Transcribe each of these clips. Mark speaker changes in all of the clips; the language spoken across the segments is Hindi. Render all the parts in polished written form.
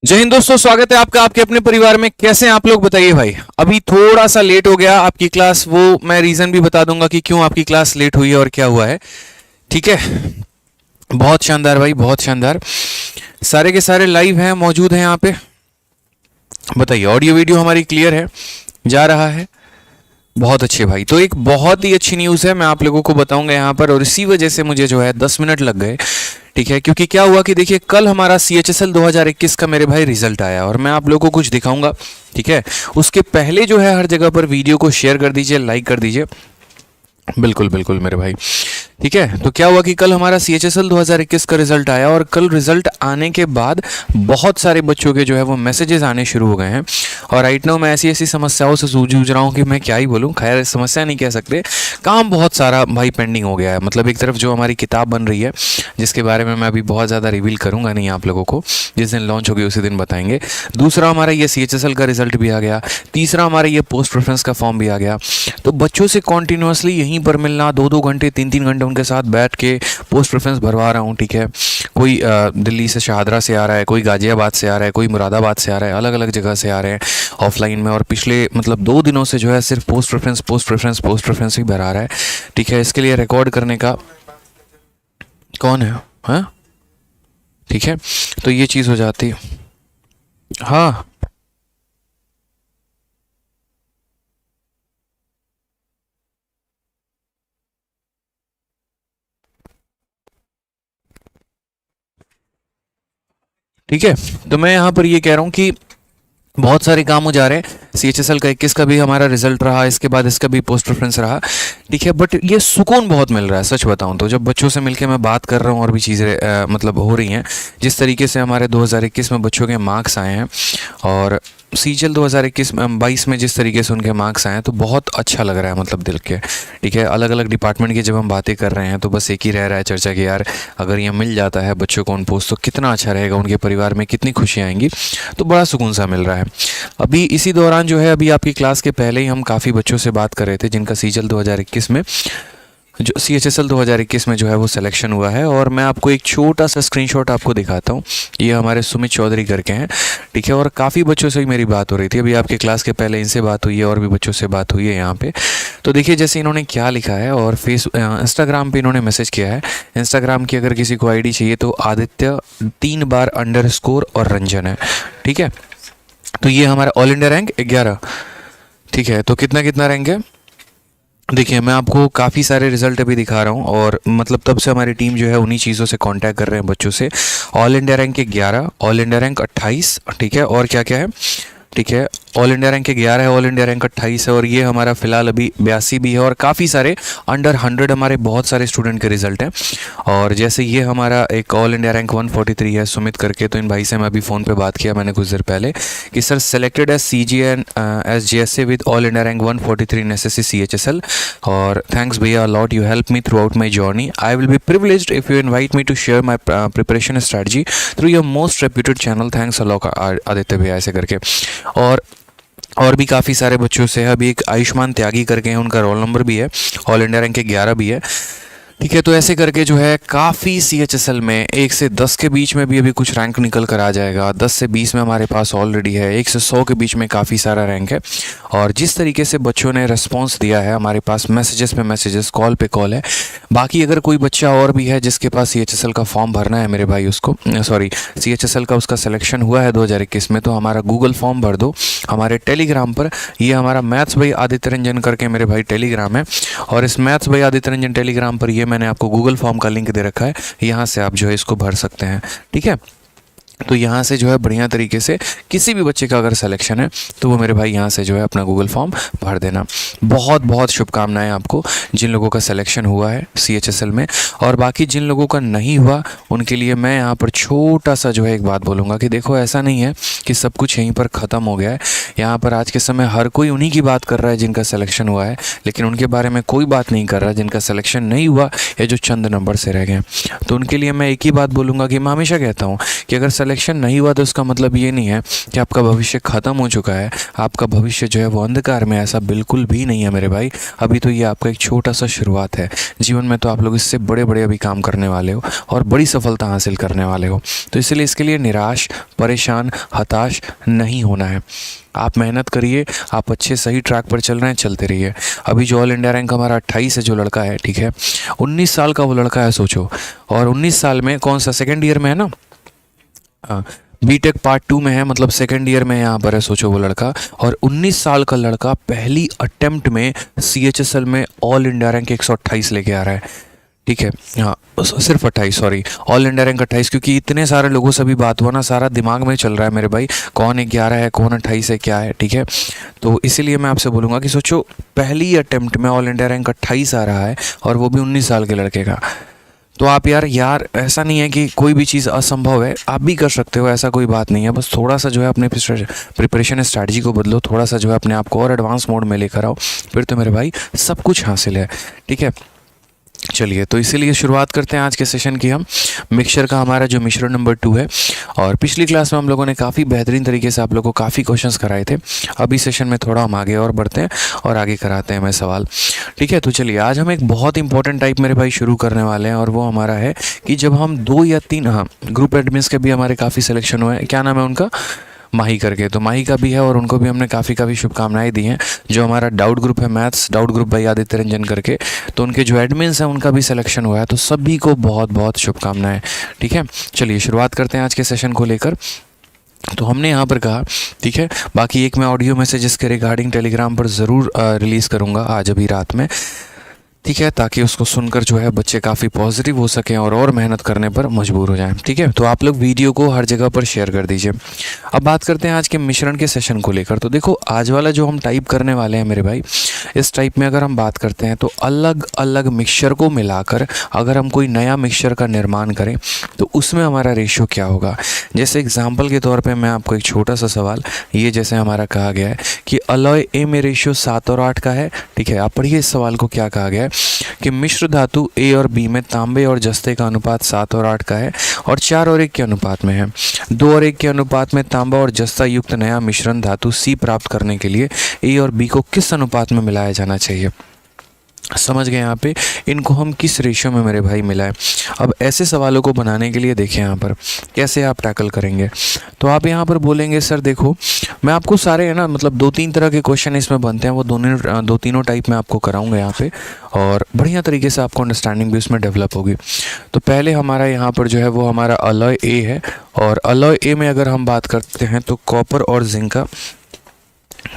Speaker 1: जय हिंद दोस्तों, स्वागत है आपका आपके अपने परिवार में। कैसे हैं आप लोग, बताइए भाई। अभी थोड़ा सा लेट हो गया आपकी क्लास, वो मैं रीज़न भी बता दूंगा कि क्यों आपकी क्लास लेट हुई है और क्या हुआ है। ठीक है, बहुत शानदार भाई, बहुत शानदार। सारे के सारे लाइव हैं, मौजूद हैं यहाँ पे। बताइए, ऑडियो वीडियो हमारी क्लियर है, जा रहा है? बहुत अच्छे भाई। तो एक बहुत ही अच्छी न्यूज़ है, मैं आप लोगों को बताऊंगा यहाँ पर, और इसी वजह से मुझे जो है 10 मिनट लग गए। ठीक है, क्योंकि क्या हुआ कि देखिए, कल हमारा CHSL 2021 का मेरे भाई रिजल्ट आया और मैं आप लोगों को कुछ दिखाऊंगा। ठीक है, उसके पहले जो है हर जगह पर वीडियो को शेयर कर दीजिए, लाइक कर दीजिए। बिल्कुल बिल्कुल मेरे भाई। ठीक है, तो क्या हुआ कि कल हमारा CHSL 2021 का रिजल्ट आया और कल रिजल्ट आने के बाद बहुत सारे बच्चों के जो है वो मैसेजेस आने शुरू हो गए हैं। और राइट नाउ मैं ऐसी ऐसी समस्याओं से जूझ रहा हूँ कि मैं क्या ही बोलूँ। खैर, समस्या नहीं कह सकते, काम बहुत सारा भाई पेंडिंग हो गया है। मतलब एक तरफ जो हमारी किताब बन रही है, जिसके बारे में मैं अभी बहुत ज़्यादा रिवील करूँगा नहीं आप लोगों को, जिस दिन लॉन्च होगी उसी दिन बताएंगे। दूसरा, हमारा ये CHSL का रिजल्ट भी आ गया। तीसरा, हमारा ये पोस्ट प्रेफरेंस का फॉर्म भी आ गया। तो बच्चों से कॉन्टीन्यूसली यहीं पर मिलना, 2-2 घंटे 3-3 घंटे उनके साथ बैठ के पोस्ट प्रेफरेंस भरवा रहा हूँ। ठीक है, कोई दिल्ली से, शाहदरा से आ रहा है, कोई गाजियाबाद से आ रहा है, कोई मुरादाबाद से आ रहा है, अलग अलग जगह से आ रहे हैं ऑफलाइन में। और पिछले मतलब 2 दिनों से जो है सिर्फ post preference post preference post preference ही भरा रहा है। ठीक है, इसके लिए रिकॉर्ड करने का कौन है? हाँ, ठीक है, तो ये चीज़ हो जाती है। हाँ, ठीक है, तो मैं यहाँ पर ये कह रहा हूँ कि बहुत सारे काम हो जा रहे हैं। CHSL का 21 का भी हमारा रिजल्ट रहा, इसके बाद इसका भी पोस्ट प्रेफरेंस रहा। ठीक है, बट ये सुकून बहुत मिल रहा है सच बताऊं तो, जब बच्चों से मिलके मैं बात कर रहा हूँ और भी चीज़ें मतलब हो रही हैं। जिस तरीके से हमारे 2021 में बच्चों के मार्क्स आए हैं और CHSL 2021-22 में जिस तरीके से उनके मार्क्स आए हैं, तो बहुत अच्छा लग रहा है, मतलब दिल के। ठीक है, अलग अलग डिपार्टमेंट की जब हम बातें कर रहे हैं तो बस एक ही रह रहा है चर्चा कि यार अगर ये मिल जाता है बच्चों को उन पोस्ट, तो कितना अच्छा रहेगा, उनके परिवार में कितनी खुशियाँ आएंगी। तो बड़ा सुकून सा मिल रहा है। अभी इसी दौरान जो है, अभी आपकी क्लास के पहले ही हम काफ़ी बच्चों से बात कर रहे थे जिनका CHSL 2021 में, जो CHSL 2021 में जो है वो सिलेक्शन हुआ है। और मैं आपको एक छोटा सा स्क्रीनशॉट आपको दिखाता हूँ। ये हमारे सुमित चौधरी करके हैं। ठीक है, और काफ़ी बच्चों से मेरी बात हो रही थी। अभी आपके क्लास के पहले इनसे बात हुई है और भी बच्चों से बात हुई है यहाँ पे। तो देखिए जैसे इन्होंने क्या लिखा है, और इंस्टाग्राम पे इन्होंने मैसेज किया है। इंस्टाग्राम की अगर किसी को ID चाहिए तो आदित्य 3 बार _ और रंजन है। ठीक है, तो ये हमारा ऑल इंडिया रैंक 11। ठीक है, तो कितना कितना रैंक है देखिए, मैं आपको काफ़ी सारे रिजल्ट अभी दिखा रहा हूँ, और मतलब तब से हमारी टीम जो है उन्हीं चीज़ों से कांटेक्ट कर रहे हैं बच्चों से। ऑल इंडिया रैंक के 11, ऑल इंडिया रैंक 28। ठीक है, और क्या क्या है? ठीक है, ऑल इंडिया रैंक के 11 है, ऑल इंडिया रैंक 28 है, और ये हमारा फिलहाल अभी 82 भी है, और काफ़ी सारे अंडर 100 हमारे बहुत सारे स्टूडेंट के रिजल्ट हैं। और जैसे ये हमारा एक ऑल इंडिया रैंक 143 है सुमित करके, तो इन भाई से मैं अभी फ़ोन पे बात किया मैंने कुछ देर पहले कि sir selected as CG and as JSA with all India rank 143 in SSC CHSL, और थैंक्स भैया lot, you help me throughout my journey. I will be privileged if you invite me to share my preparation strategy through your most reputed channel, thanks a lot Aditya भैया, ऐसे करके। और भी काफ़ी सारे बच्चों से है। अभी एक आयुष्मान त्यागी करके हैं, उनका रोल नंबर भी है, ऑल इंडिया रैंक के 11 भी है। ठीक है, तो ऐसे करके जो है काफ़ी CHSL में 1 से 10 के बीच में भी अभी कुछ रैंक निकल कर आ जाएगा। 10 से 20 में हमारे पास ऑलरेडी है, 1 से 100 के बीच में काफ़ी सारा रैंक है। और जिस तरीके से बच्चों ने रिस्पॉन्स दिया है, हमारे पास मैसेजेस पे मैसेजेस, कॉल पे कॉल है। बाकी अगर कोई बच्चा और भी है जिसके पास CHSL का फॉर्म भरना है मेरे भाई, उसको सॉरी CHSL का उसका सिलेक्शन हुआ है 2021 में, तो हमारा गूगल फॉर्म भर दो हमारे टेलीग्राम पर। ये हमारा मैथ्स भाई आदित्य रंजन करके मेरे भाई टेलीग्राम है, और इस मैथ्स भाई आदित्य रंजन टेलीग्राम पर ये मैंने आपको गूगल फॉर्म का लिंक दे रखा है, यहाँ से आप जो है इसको भर सकते हैं। ठीक है, तो यहाँ से जो है बढ़िया तरीके से किसी भी बच्चे का अगर सिलेक्शन है तो वो मेरे भाई यहाँ से जो है अपना गूगल फॉर्म भर देना। बहुत बहुत शुभकामनाएं आपको जिन लोगों का सिलेक्शन हुआ है CHSL में। और बाकी जिन लोगों का नहीं हुआ उनके लिए मैं यहाँ पर छोटा सा जो है एक बात बोलूँगा कि देखो, ऐसा नहीं है कि सब कुछ यहीं पर ख़त्म हो गया है। यहाँ पर आज के समय हर कोई उन्हीं की बात कर रहा है जिनका सिलेक्शन हुआ है, लेकिन उनके बारे में कोई बात नहीं कर रहा जिनका सिलेक्शन नहीं हुआ या जो चंद नंबर से रह गए। तो उनके लिए मैं एक ही बात बोलूँगा कि मैं हमेशा कहता हूँ कि अगर सिलेक्शन नहीं हुआ तो इसका मतलब ये नहीं है कि आपका भविष्य ख़त्म हो चुका है, आपका भविष्य जो है वो अंधकार में, ऐसा बिल्कुल भी नहीं है मेरे भाई। अभी तो ये आपका एक छोटा सा शुरुआत है। जीवन में तो आप लोग इससे बड़े बड़े अभी काम करने वाले हो और बड़ी सफलता हासिल करने वाले हो। तो इसलिए इसके लिए निराश, परेशान, हताश नहीं होना है। आप मेहनत करिए, आप अच्छे सही ट्रैक पर चल रहे हैं, चलते रहिए। अभी जो ऑल इंडिया रैंक हमारा 28 है, जो लड़का है, ठीक है, 19 साल का वो लड़का है, सोचो। और 19 साल में कौन सा, सेकेंड ईयर में है ना, बीटेक पार्ट 2 में है, मतलब सेकेंड ईयर में यहाँ पर है, सोचो वो लड़का। और 19 साल का लड़का पहली अटेम्प्ट में CHSL में ऑल इंडिया रैंक 128 लेके आ रहा है, ठीक है। हाँ, सिर्फ 28, सॉरी, ऑल इंडिया रैंक 28, क्योंकि इतने सारे लोगों से भी बात हुआ ना, सारा दिमाग में चल रहा है मेरे भाई, कौन 11 है, कौन 28 है, क्या है, ठीक है। तो इसीलिए मैं आपसे बोलूँगा कि सोचो पहली अटेम्प्ट में ऑल इंडिया रैंक 28 आ रहा है, और वो भी 19 साल के लड़के का। तो आप यार ऐसा नहीं है कि कोई भी चीज़ असंभव है, आप भी कर सकते हो, ऐसा कोई बात नहीं है। बस थोड़ा सा जो है अपने प्रिपरेशन स्ट्रैटेजी को बदलो, थोड़ा सा जो है अपने आप को और एडवांस मोड में लेकर आओ, फिर तो मेरे भाई सब कुछ हासिल है, ठीक है। चलिए, तो इसीलिए शुरुआत करते हैं आज के सेशन की। हम मिक्सचर का हमारा जो मिश्रण नंबर 2 है, और पिछली क्लास में हम लोगों ने काफ़ी बेहतरीन तरीके से आप लोगों को काफ़ी क्वेश्चंस कराए थे। अभी सेशन में थोड़ा हम आगे और बढ़ते हैं और आगे कराते हैं मैं सवाल, ठीक है। तो चलिए, आज हम एक बहुत इंपॉर्टेंट टाइप मेरे भाई शुरू करने वाले हैं, और वो हमारा है कि जब हम 2 या 3, हाँ, ग्रुप एडमिन्स के भी हमारे काफ़ी सिलेक्शन हुए हैं, क्या नाम है उनका, माही करके, तो माही का भी है, और उनको भी हमने काफ़ी शुभकामनाएं दी हैं। जो हमारा डाउट ग्रुप है, मैथ्स डाउट ग्रुप भाई आदित्य रंजन करके, तो उनके जो एडमिन्स हैं उनका भी सिलेक्शन हुआ है, तो सभी को बहुत बहुत शुभकामनाएं, ठीक है। चलिए शुरुआत करते हैं आज के सेशन को लेकर। तो हमने यहाँ पर कहा, ठीक है, बाकी एक मैं ऑडियो मैसेज इसके रिगार्डिंग टेलीग्राम पर ज़रूर रिलीज़ करूँगा आज अभी रात में, ठीक है, ताकि उसको सुनकर जो है बच्चे काफ़ी पॉजिटिव हो सकें और मेहनत करने पर मजबूर हो जाएं, ठीक है। तो आप लोग वीडियो को हर जगह पर शेयर कर दीजिए। अब बात करते हैं आज के मिश्रण के सेशन को लेकर। तो देखो, आज वाला जो हम टाइप करने वाले हैं मेरे भाई, इस टाइप में अगर हम बात करते हैं तो अलग अलग मिक्सचर को मिलाकर अगर हम कोई नया मिक्सचर का निर्माण करें तो उसमें हमारा रेशियो क्या होगा। जैसे एग्जाम्पल के तौर पर मैं आपको एक छोटा सा सवाल, ये जैसे हमारा कहा गया है कि अलॉय ए में रेशियो 7 और 8 का है, ठीक है। आप पढ़िए इस सवाल को, क्या कहा गया है कि मिश्र धातु ए और बी में तांबे और जस्ते का अनुपात 7 और 8 का है और 4 और 1 के अनुपात में है। 2 और 1 के अनुपात में तांबा और जस्ता युक्त नया मिश्रण धातु सी प्राप्त करने के लिए ए और बी को किस अनुपात में मिलाया जाना चाहिए। समझ गए यहाँ पे, इनको हम किस रेशियो में मेरे भाई मिलाएं। अब ऐसे सवालों को बनाने के लिए देखिए यहाँ पर कैसे आप टैकल करेंगे। तो आप यहाँ पर बोलेंगे, सर देखो मैं आपको सारे है ना, मतलब 2-3 तरह के क्वेश्चन इसमें बनते हैं, वो दो तीनों टाइप में आपको कराऊंगा यहाँ पे, और बढ़िया तरीके से आपको अंडरस्टैंडिंग भी उसमें डेवलप होगी। तो पहले हमारा यहाँ पर जो है वो हमारा अलॉय ए है, और अलॉय ए में अगर हम बात करते हैं तो कॉपर और जिंक का,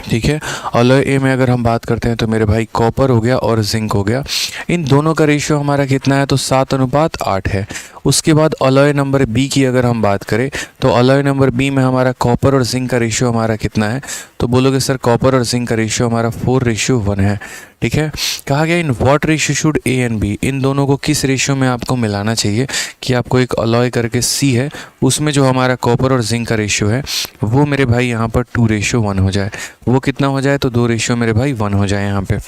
Speaker 1: ठीक है। अलॉय ए में अगर हम बात करते हैं तो मेरे भाई कॉपर हो गया और जिंक हो गया। इन दोनों का रेशियो हमारा कितना है, तो 7:8 है। उसके बाद अलॉय नंबर बी की अगर हम बात करें तो अलॉय नंबर बी में हमारा कॉपर और जिंक का रेशियो हमारा कितना है, तो बोलोगे सर कॉपर और जिंक का रेशियो हमारा 4:1 है, ठीक है। कहा गया in what ratio should A and B, इन दोनों को किस रेशियो में आपको मिलाना चाहिए कि आपको एक अलॉय करके सी है, उसमें जो हमारा कॉपर और जिंक का रेशियो है वो मेरे भाई यहाँ पर 2:1 हो जाए। वो कितना हो जाए, तो 2 रेशियो मेरे भाई 1 हो जाए यहाँ पे।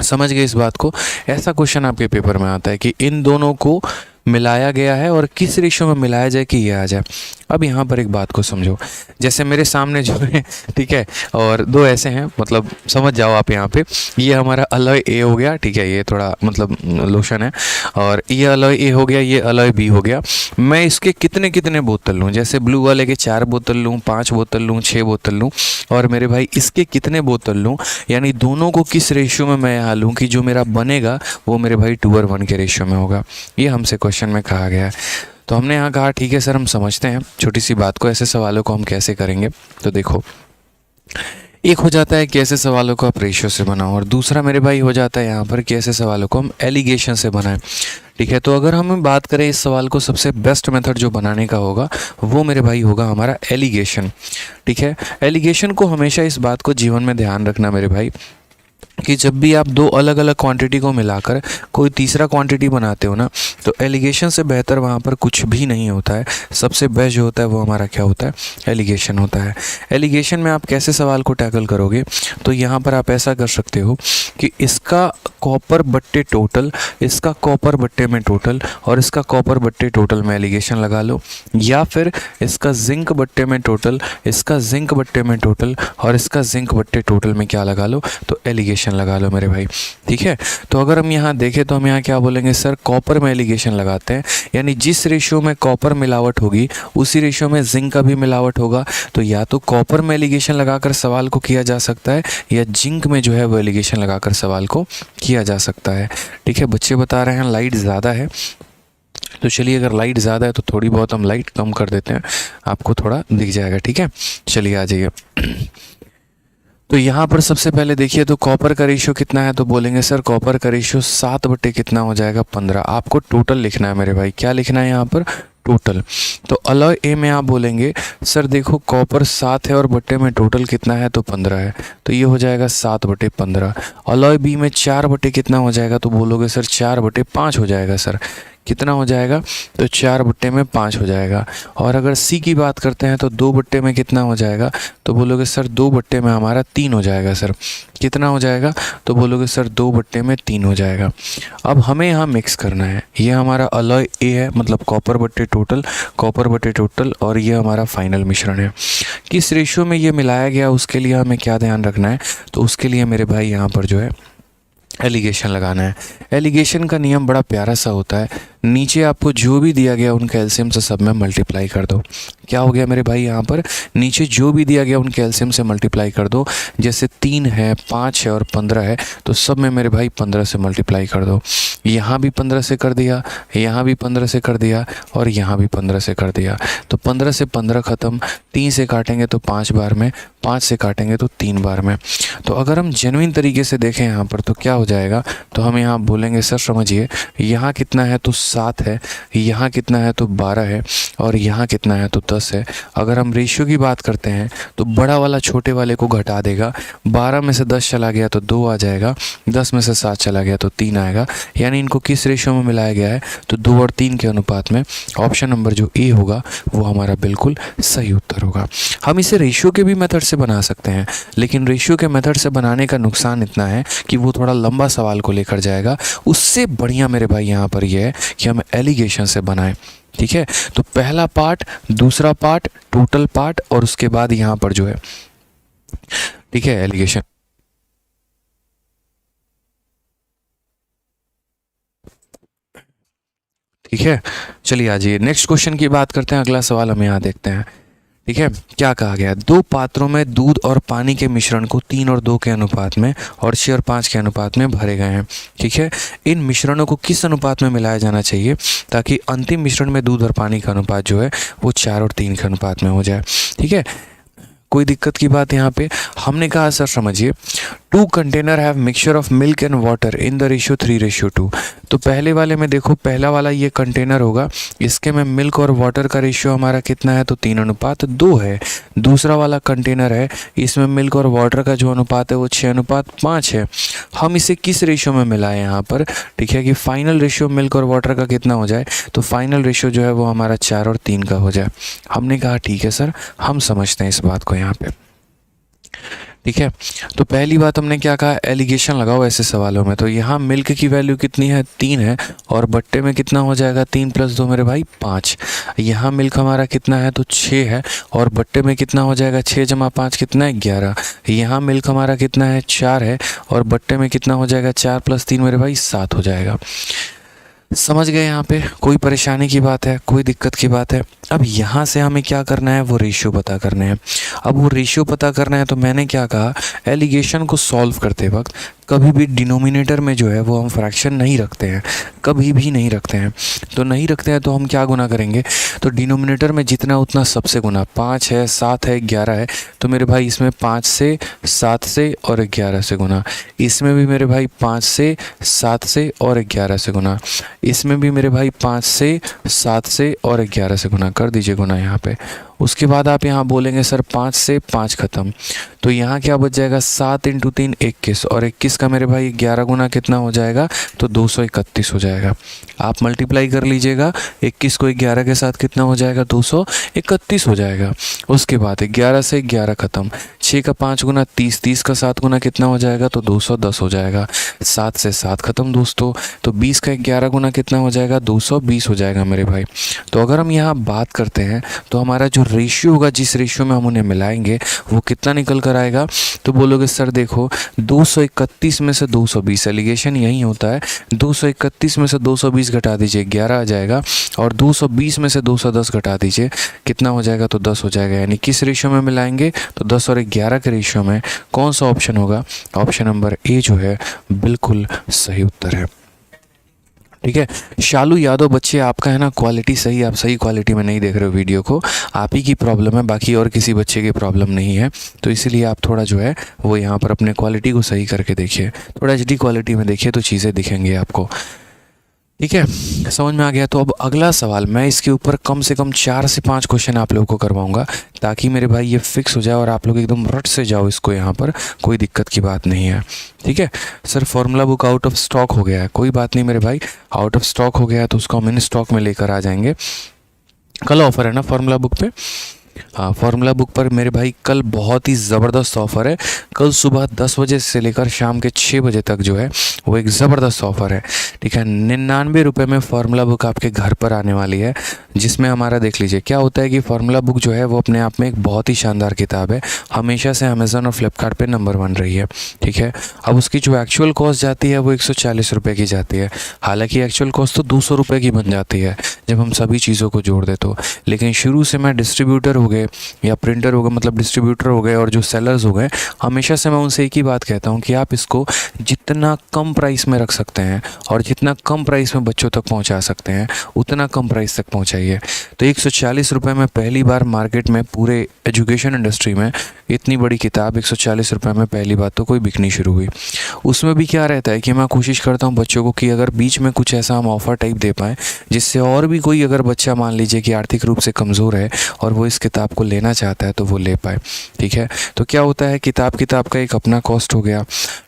Speaker 1: समझ गए इस बात को। ऐसा क्वेश्चन आपके पेपर में आता है कि इन दोनों को मिलाया गया है और किस रेशियो में मिलाया जाए कि ये आ जाए। अब यहाँ पर एक बात को समझो, जैसे मेरे सामने जो है, ठीक है, और 2 ऐसे हैं, मतलब समझ जाओ आप यहाँ पे, ये हमारा अलॉय ए हो गया, ठीक है, ये थोड़ा मतलब लोशन है, और ये अलॉय ए हो गया, ये अलॉय बी हो गया। मैं इसके कितने कितने बोतल लूँ, जैसे ब्लू वाले के 4 बोतल लूँ, 5 बोतल लूँ, 6 बोतल लूँ, और मेरे भाई इसके कितने बोतल लूँ, यानी दोनों को किस रेशियो में मैं यहाँ लूँ कि जो मेरा बनेगा वो मेरे भाई 2:1 के रेशियो में होगा। ये हमसे क्वेश्चन में कहा गया है। तो हमने यहाँ कहा ठीक है सर, हम समझते हैं छोटी सी बात को, ऐसे सवालों को हम कैसे करेंगे। तो देखो, एक हो जाता है कि ऐसे सवालों को आप रेशियो से बनाओ, और दूसरा मेरे भाई हो जाता है यहाँ पर कि ऐसे सवालों को हम एलिगेशन से बनाएं, ठीक है। तो अगर हम बात करें इस सवाल को, सबसे बेस्ट मेथड जो बनाने का होगा वो मेरे भाई होगा हमारा एलिगेशन, ठीक है। एलिगेशन को हमेशा इस बात को जीवन में ध्यान रखना मेरे भाई कि जब भी आप दो अलग अलग क्वांटिटी को मिलाकर कोई तीसरा क्वांटिटी बनाते हो ना, तो एलिगेशन से बेहतर वहाँ पर कुछ भी नहीं होता है। सबसे बेस्ट जो होता है वो हमारा क्या होता है, एलिगेशन होता है। एलिगेशन में आप कैसे सवाल को टैकल करोगे, तो यहाँ पर आप ऐसा कर सकते हो कि इसका कॉपर बट्टे टोटल, इसका कॉपर बट्टे में टोटल और इसका कॉपर बट्टे टोटल में एलिगेशन लगा लो, या फिर इसका जिंक बट्टे में टोटल, इसका जिंक बट्टे में टोटल और इसका जिंक बट्टे टोटल में क्या लगा लो, तो एलिगेशन लगा लो मेरे भाई। ठीक है, तो अगर हम यहाँ देखें तो हम यहाँ क्या बोलेंगे, सर कॉपर में एलिगेशन लगाते हैं, यानी जिस रेशियो में कॉपर मिलावट होगी उसी रेशियो में जिंक का भी मिलावट होगा। तो या तो कॉपर में एलिगेशन लगाकर सवाल को किया जा सकता है, या जिंक में जो है वो एलिगेशन लगाकर सवाल को किया जा सकता है। ठीक है, बच्चे बता रहे हैं लाइट ज़्यादा है, तो चलिए अगर लाइट ज़्यादा है तो थोड़ी बहुत हम लाइट कम कर देते हैं, आपको थोड़ा दिख जाएगा। ठीक है, चलिए आ जाइए। तो यहाँ पर सबसे पहले देखिए, तो कॉपर का रेशियो कितना है, तो बोलेंगे सर कॉपर का रेशियो 7 बटे कितना हो जाएगा, 15। आपको टोटल लिखना है मेरे भाई, क्या लिखना है यहाँ पर, टोटल। तो अलॉय ए में आप बोलेंगे सर देखो कॉपर 7 है और बट्टे में टोटल कितना है, तो 15 है, तो ये हो जाएगा 7 बटे 15। अलॉय बी में 4 बटे कितना हो जाएगा, तो बोलोगे सर 4 बटे 5 हो जाएगा। सर कितना हो जाएगा, तो 4 बट्टे में 5 हो जाएगा। और अगर सी की बात करते हैं तो 2 बट्टे में कितना हो जाएगा, तो बोलोगे सर 2 बट्टे में हमारा 3 हो जाएगा। सर कितना हो जाएगा, तो बोलोगे सर 2 बट्टे में 3 हो जाएगा। अब हमें यहाँ मिक्स करना है, ये हमारा अलॉय ए है, मतलब कॉपर बट्टे टोटल, कॉपर बट्टे टोटल, और ये हमारा फाइनल मिश्रण है। किस रेशियो में ये मिलाया गया उसके लिए हमें क्या ध्यान रखना है, तो उसके लिए मेरे भाई यहाँ पर जो है एलिगेशन लगाना है। एलिगेशन का नियम बड़ा प्यारा सा होता है, नीचे आपको जो भी दिया गया उनके एलसीएम से सब में मल्टीप्लाई कर दो। क्या हो गया मेरे भाई, यहाँ पर नीचे जो भी दिया गया उनके एलसीएम से मल्टीप्लाई कर दो। जैसे 3 है, 5 है और 15 है, तो सब में मेरे भाई 15 से मल्टीप्लाई कर दो। यहाँ भी 15 से कर दिया, यहाँ भी 15 से कर दिया और यहाँ भी 15 से कर दिया। तो 15 से 15 ख़त्म, 3 से काटेंगे तो 5 बार में, 5 से काटेंगे तो 3 बार में। तो अगर हम जेन्युइन तरीके से देखें यहाँ पर तो क्या हो जाएगा, तो हम यहाँ बोलेंगे सर समझिए, यहाँ कितना है तो 7 है, यहाँ कितना है तो 12 है और यहाँ कितना है तो 10 है। अगर हम रेशियो की बात करते हैं तो बड़ा वाला छोटे वाले को घटा देगा, 12 में से 10 चला गया तो 2 आ जाएगा, 10 में से 7 चला गया तो 3 आएगा। यानी इनको किस रेशियो में मिलाया गया है, तो 2 और 3 के अनुपात में। ऑप्शन नंबर जो ए होगा वो हमारा बिल्कुल सही उत्तर होगा। हम इसे रेशियो के भी मेथड से बना सकते हैं, लेकिन रेशियो के मेथड से बनाने का नुकसान इतना है कि वो थोड़ा लंबा सवाल को लेकर जाएगा। उससे बढ़िया मेरे भाई यहाँ पर यह है कि हम एलिगेशन से बनाएं। ठीक है, तो पहला पार्ट, दूसरा पार्ट, टोटल पार्ट और उसके बाद यहाँ पर जो है, ठीक है, एलिगेशन। ठीक है, चलिए आ जाइए नेक्स्ट क्वेश्चन की बात करते हैं। अगला सवाल हम यहाँ देखते हैं। ठीक है, क्या कहा गया, 2 पात्रों में दूध और पानी के मिश्रण को 3 और 2 के अनुपात में और 6 और 5 के अनुपात में भरे गए हैं। ठीक है, इन मिश्रणों को किस अनुपात में मिलाया जाना चाहिए ताकि अंतिम मिश्रण में दूध और पानी का अनुपात जो है वो 4 और 3 के अनुपात में हो जाए। ठीक है, कोई दिक्कत की बात यहाँ पे हमने कहा सर समझिए, 2 container have mixture of milk and water in the ratio 3:2। तो पहले वाले में देखो, पहला वाला ये कंटेनर होगा, इसके में मिल्क और वाटर का रेशियो हमारा कितना है, तो 3:2 है। दूसरा वाला कंटेनर है, इसमें मिल्क और वाटर का जो अनुपात है वो 6:5 है। हम इसे किस रेशियो में मिलाएं यहाँ पर, ठीक है, कि फाइनल रेशियो मिल्क और वाटर का कितना हो जाए, तो फाइनल रेशियो जो है वो हमारा 4 और 3 का हो जाए। हमने कहा ठीक है सर, हम समझते हैं इस बात को यहाँ पे। ठीक है, तो पहली बात हमने क्या कहा, एलिगेशन लगाओ ऐसे सवालों में। तो यहाँ मिल्क की वैल्यू कितनी है, 3 है और बट्टे में कितना हो जाएगा, 3 + 2 मेरे भाई 5। यहाँ मिल्क हमारा कितना है, तो 6 है और बट्टे में कितना हो जाएगा, 6 + 5 कितना है, 11। यहाँ मिल्क हमारा कितना है, 4 है और बट्टे में कितना हो जाएगा, 4 + 3 मेरे भाई 7 हो जाएगा। समझ गए, यहाँ पे कोई परेशानी की बात है, कोई दिक्कत की बात है। अब यहाँ से हमें क्या करना है, वो रेशियो पता करने हैं। अब वो रेशियो पता करना है तो मैंने क्या कहा, एलिगेशन को सॉल्व करते वक्त कभी भी डिनोमिनेटर में जो है वो हम फ्रैक्शन नहीं रखते हैं, कभी भी नहीं रखते हैं। तो नहीं रखते हैं तो हम क्या गुना करेंगे, तो डिनोमिनेटर में जितना उतना सबसे गुना। 5 है, 7 है, 11 है, तो मेरे भाई इसमें 5 से, 7 से और 11 से गुना। इसमें भी मेरे भाई 5 से, 7 से और 11 से गुना। इसमें भी मेरे भाई 5 से, 7 से और 11 से गुना। कर दीजिए गुना यहाँ पे। उसके बाद आप यहाँ बोलेंगे सर 5 से 5 ख़त्म, तो यहाँ क्या बच जाएगा 7 इंटू 3 21, और 21 का मेरे भाई 11 गुना कितना हो जाएगा, तो 231 हो जाएगा। आप मल्टीप्लाई कर लीजिएगा, 21 को 11 के साथ कितना हो जाएगा, 231 हो जाएगा। उसके बाद 11 से 11 ख़त्म, 6 का 5 गुना 30, 30 का 7 गुना कितना हो जाएगा, तो 210 हो जाएगा। 7 से 7 ख़त्म दोस्तों, तो 20 का 11 गुना कितना हो जाएगा, 220 हो जाएगा मेरे भाई। तो अगर हम यहाँ बात करते हैं तो हमारा जो रेशियो होगा, जिस रेशियो में हम उन्हें मिलाएंगे, वो कितना निकल कर आएगा, तो बोलोगे सर देखो 231 में से 220, एलिगेशन यही होता है, 231 में से 220 घटा दीजिए 11 आ जाएगा, और 220 में से 210 घटा दीजिए कितना हो जाएगा, तो 10 हो जाएगा। यानी किस रेशियो में मिलाएंगे, तो 10 और 11 के रेशियो में। कौन सा ऑप्शन होगा, ऑप्शन नंबर ए जो है बिल्कुल सही उत्तर है। ठीक है, शालू यादव बच्चे आपका है ना क्वालिटी सही, आप सही क्वालिटी में नहीं देख रहे हो वीडियो को, आप ही की प्रॉब्लम है, बाकी और किसी बच्चे की प्रॉब्लम नहीं है। तो इसीलिए आप थोड़ा जो है वो यहाँ पर अपने क्वालिटी को सही करके देखिए, थोड़ा HD क्वालिटी में देखिए तो चीज़ें दिखेंगी आपको। ठीक है, समझ में आ गया। तो अब अगला सवाल, मैं इसके ऊपर कम से कम 4 से 5 क्वेश्चन आप लोगों को करवाऊंगा, ताकि मेरे भाई ये फिक्स हो जाए और आप लोग एकदम रट से जाओ इसको, यहाँ पर कोई दिक्कत की बात नहीं है। ठीक है sir, formula book out of stock हो गया है, कोई बात नहीं मेरे भाई, आउट ऑफ स्टॉक हो गया है तो उसको हम इन स्टॉक में लेकर आ जाएंगे। कल ऑफर है ना फार्मूला बुक पे, हाँ फार्मूला बुक पर मेरे भाई कल बहुत ही ज़बरदस्त ऑफ़र है। कल सुबह 10 बजे से लेकर शाम के 6 बजे तक जो है वो एक ज़बरदस्त ऑफ़र है। ठीक है, 99 रुपये में फार्मूला बुक आपके घर पर आने वाली है, जिसमें हमारा देख लीजिए क्या होता है कि फार्मूला बुक जो है वो अपने आप में एक बहुत ही शानदार किताब है, हमेशा से अमेज़न और फ्लिपकार्ट पे नंबर 1 रही है। ठीक है, अब उसकी जो एक्चुअल कॉस्ट जाती है वो 140 रुपये की जाती है, हालांकि एक्चुअल कॉस्ट तो 200 रुपये की बन जाती है जब हम सभी चीज़ों को जोड़ दें तो। लेकिन शुरू से मैं डिस्ट्रीब्यूटर हो गए या प्रिंटर हो गए, मतलब डिस्ट्रीब्यूटर हो गए और जो सेलर्स हो गए, हमेशा से मैं उनसे एक ही बात कहता हूँ कि आप इसको जितना कम प्राइस में रख सकते हैं और जितना कम प्राइस में बच्चों तक पहुँचा सकते हैं उतना कम प्राइस तक पहुँचाइए। तो 140 रुपये में पहली बार मार्केट में पूरे एजुकेशन इंडस्ट्री में इतनी बड़ी किताब 140 रुपये में पहली बात तो कोई बिकनी शुरू हुई। उसमें भी क्या रहता है कि मैं कोशिश करता हूँ बच्चों को कि अगर बीच में कुछ ऐसा हम ऑफ़र टाइप दे पाएँ जिससे और भी कोई अगर बच्चा मान लीजिए कि आर्थिक रूप से कमज़ोर है और वो इस किताब को लेना चाहता है तो वो ले पाए। ठीक है, तो क्या होता है किताब का एक अपना कॉस्ट हो गया।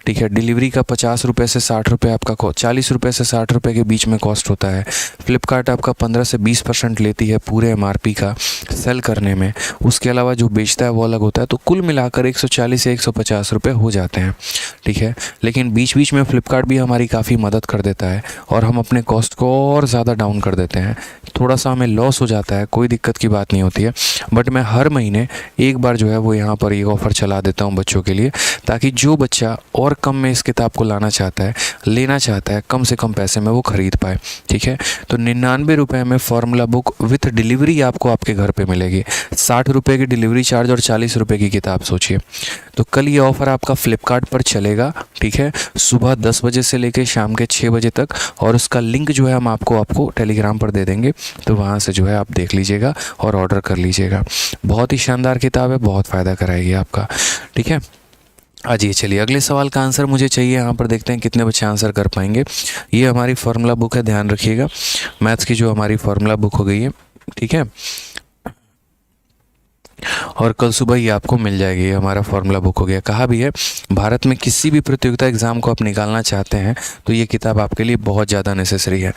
Speaker 1: ठीक है, डिलीवरी का 50 रुपये से 60 रुपये आपका 40 रुपये से 60 रुपये के बीच में कॉस्ट होता है। फ्लिपकार्ट आपका 15 से 20% लेती है पूरे MRP का सेल करने में, उसके अलावा जो बेचता है वो अलग होता है। तो कुल मिलाकर 140 से 150 रुपये हो जाते हैं। ठीक है, लेकिन बीच बीच में फ्लिपकार्ट भी हमारी काफ़ी मदद कर देता है और हम अपने कॉस्ट को और ज़्यादा डाउन कर देते हैं। थोड़ा सा हमें लॉस हो जाता है, कोई दिक्कत की बात नहीं होती है, बट मैं हर महीने एक बार जो है वो यहाँ पर एक ऑफ़र चला देता हूँ बच्चों के लिए, ताकि जो बच्चा और कम में इस किताब को लाना चाहता है, लेना चाहता है, कम से कम पैसे में वो ख़रीद पाए। ठीक है, तो 99 रुपये में फार्मूला बुक विथ डिलीवरी आपको आपके घर पे मिलेगी। 60 रुपये की डिलीवरी चार्ज और 40 रुपये की किताब सोचिए। तो कल ये ऑफ़र आपका फ्लिपकार्ट पर चलेगा। ठीक है, सुबह 10 बजे से लेकर शाम के 6 बजे तक, और उसका लिंक जो है हम आपको टेलीग्राम पर दे देंगे, तो वहाँ से जो है आप देख लीजिएगा और ऑर्डर कर लीजिएगा। बहुत ही शानदार किताब है, बहुत फ़ायदा कराएगी आपका। ठीक है, आज ये चलिए अगले सवाल का आंसर मुझे चाहिए। यहाँ पर देखते हैं कितने बच्चे आंसर कर पाएंगे। ये हमारी फार्मूला बुक है, ध्यान रखिएगा, मैथ्स की जो हमारी फार्मूला बुक हो गई है। ठीक है, और कल सुबह ये आपको मिल जाएगी। ये हमारा फार्मूला बुक हो गया। कहा भी है भारत में किसी भी प्रतियोगिता एग्ज़ाम को आप निकालना चाहते हैं तो ये किताब आपके लिए बहुत ज़्यादा नेसेसरी है।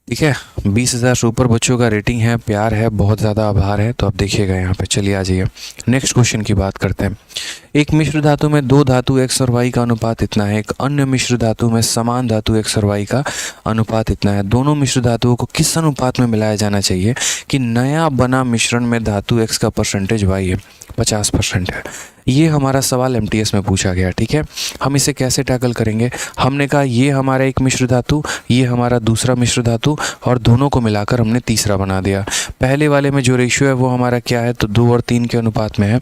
Speaker 1: ठीक है, 20,000 से ऊपर बच्चों का रेटिंग है, प्यार है, बहुत ज़्यादा आभार है। तो आप देखिएगा यहाँ पे। चलिए आ जाइए नेक्स्ट क्वेश्चन की बात करते हैं। एक मिश्र धातु में 2 धातु X और Y का अनुपात इतना है, एक अन्य मिश्र धातु में समान धातु X और Y का अनुपात इतना है। दोनों मिश्र धातुओं को किस अनुपात में मिलाया जाना चाहिए कि नया बना मिश्रण में धातु X का परसेंटेज Y है 50% है। ये हमारा सवाल MTS में पूछा गया। ठीक है, हम इसे कैसे टैकल करेंगे। हमने कहा ये हमारा एक मिश्र धातु, ये हमारा दूसरा मिश्र धातु, और दोनों को मिलाकर हमने तीसरा बना दिया। पहले वाले में जो रेशियो है वो हमारा क्या है, तो 2 और 3 के अनुपात में है।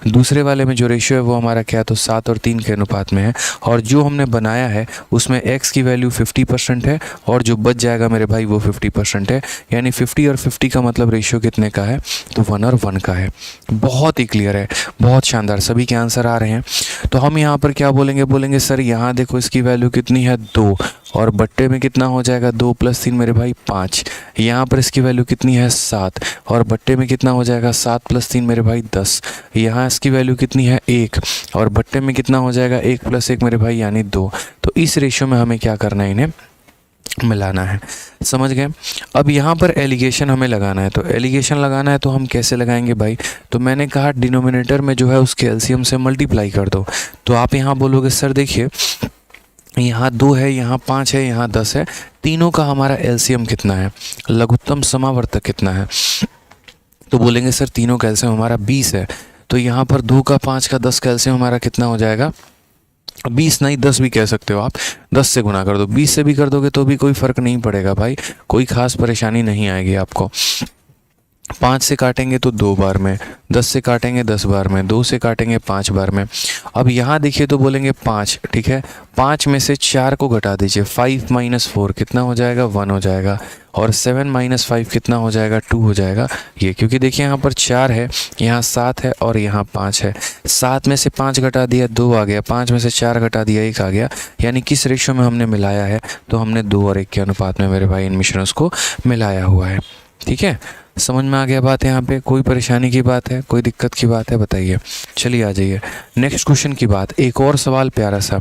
Speaker 1: दूसरे वाले में जो रेशियो है वो हमारा क्या है, तो 7 और 3 के अनुपात में है। और जो हमने बनाया है उसमें x की वैल्यू 50% है और जो बच जाएगा मेरे भाई वो 50% है, यानी 50 और 50 का मतलब रेशियो कितने का है, तो 1 और 1 का है। बहुत ही क्लियर है, बहुत शानदार, सभी के आंसर आ रहे हैं। तो हम यहाँ पर क्या बोलेंगे, बोलेंगे सर यहाँ देखो इसकी वैल्यू कितनी है 2 और बट्टे में कितना हो जाएगा 2 + 3 मेरे भाई 5। यहाँ पर इसकी वैल्यू कितनी है 7 और बट्टे में कितना हो जाएगा 7 + 3 मेरे भाई 10। यहाँ इसकी वैल्यू कितनी है 1 और बट्टे में कितना हो जाएगा 1 + 1 मेरे भाई यानी 2। तो इस रेशियो में हमें क्या करना है, इन्हें मिलाना है। समझ गए। अब यहाँ पर एलिगेशन हमें लगाना है, तो एलिगेशन लगाना है तो हम कैसे लगाएंगे भाई, तो मैंने कहा डिनोमिनेटर में जो है उसके एलसीएम से मल्टीप्लाई कर दो। तो आप यहाँ बोलोगे सर देखिए यहाँ 2 है, यहाँ 5 है, यहाँ 10 है, तीनों का हमारा एलसीएम कितना है, लघुत्तम समावर्तक कितना है, तो बोलेंगे सर तीनों का एलसीएम हमारा 20 है। तो यहाँ पर 2 का 5 का 10 का एलसीएम हमारा कितना हो जाएगा, 20 नहीं 10 भी कह सकते हो आप, 10 से गुना कर दो। 20 से भी कर दोगे तो भी कोई फ़र्क नहीं पड़ेगा भाई, कोई ख़ास परेशानी नहीं आएगी आपको। 5 से काटेंगे तो 2 बार में, 10 से काटेंगे 10 बार में, 2 से काटेंगे 5 बार में। अब यहाँ देखिए तो बोलेंगे 5, ठीक है, 5 में से 4 को घटा दीजिए, 5 - 4 कितना हो जाएगा 1 हो जाएगा, और 7 - 5 कितना हो जाएगा 2 हो जाएगा। ये क्योंकि देखिए यहाँ पर 4 है, यहाँ 7 है और यहाँ 5 है, 7 में से 5 घटा दिया 2 आ गया, 5 में से 4 घटा दिया 1 आ गया, यानी किस रेशियो में हमने मिलाया है, तो हमने 2 और 1 के अनुपात में मेरे भाई इन मिश्रणों को मिलाया हुआ है। ठीक है, समझ में आ गया बात, यहाँ पे कोई परेशानी की बात है, कोई दिक्कत की बात है, बताइए। चलिए आ जाइए नेक्स्ट क्वेश्चन की बात, एक और सवाल प्यारा सा।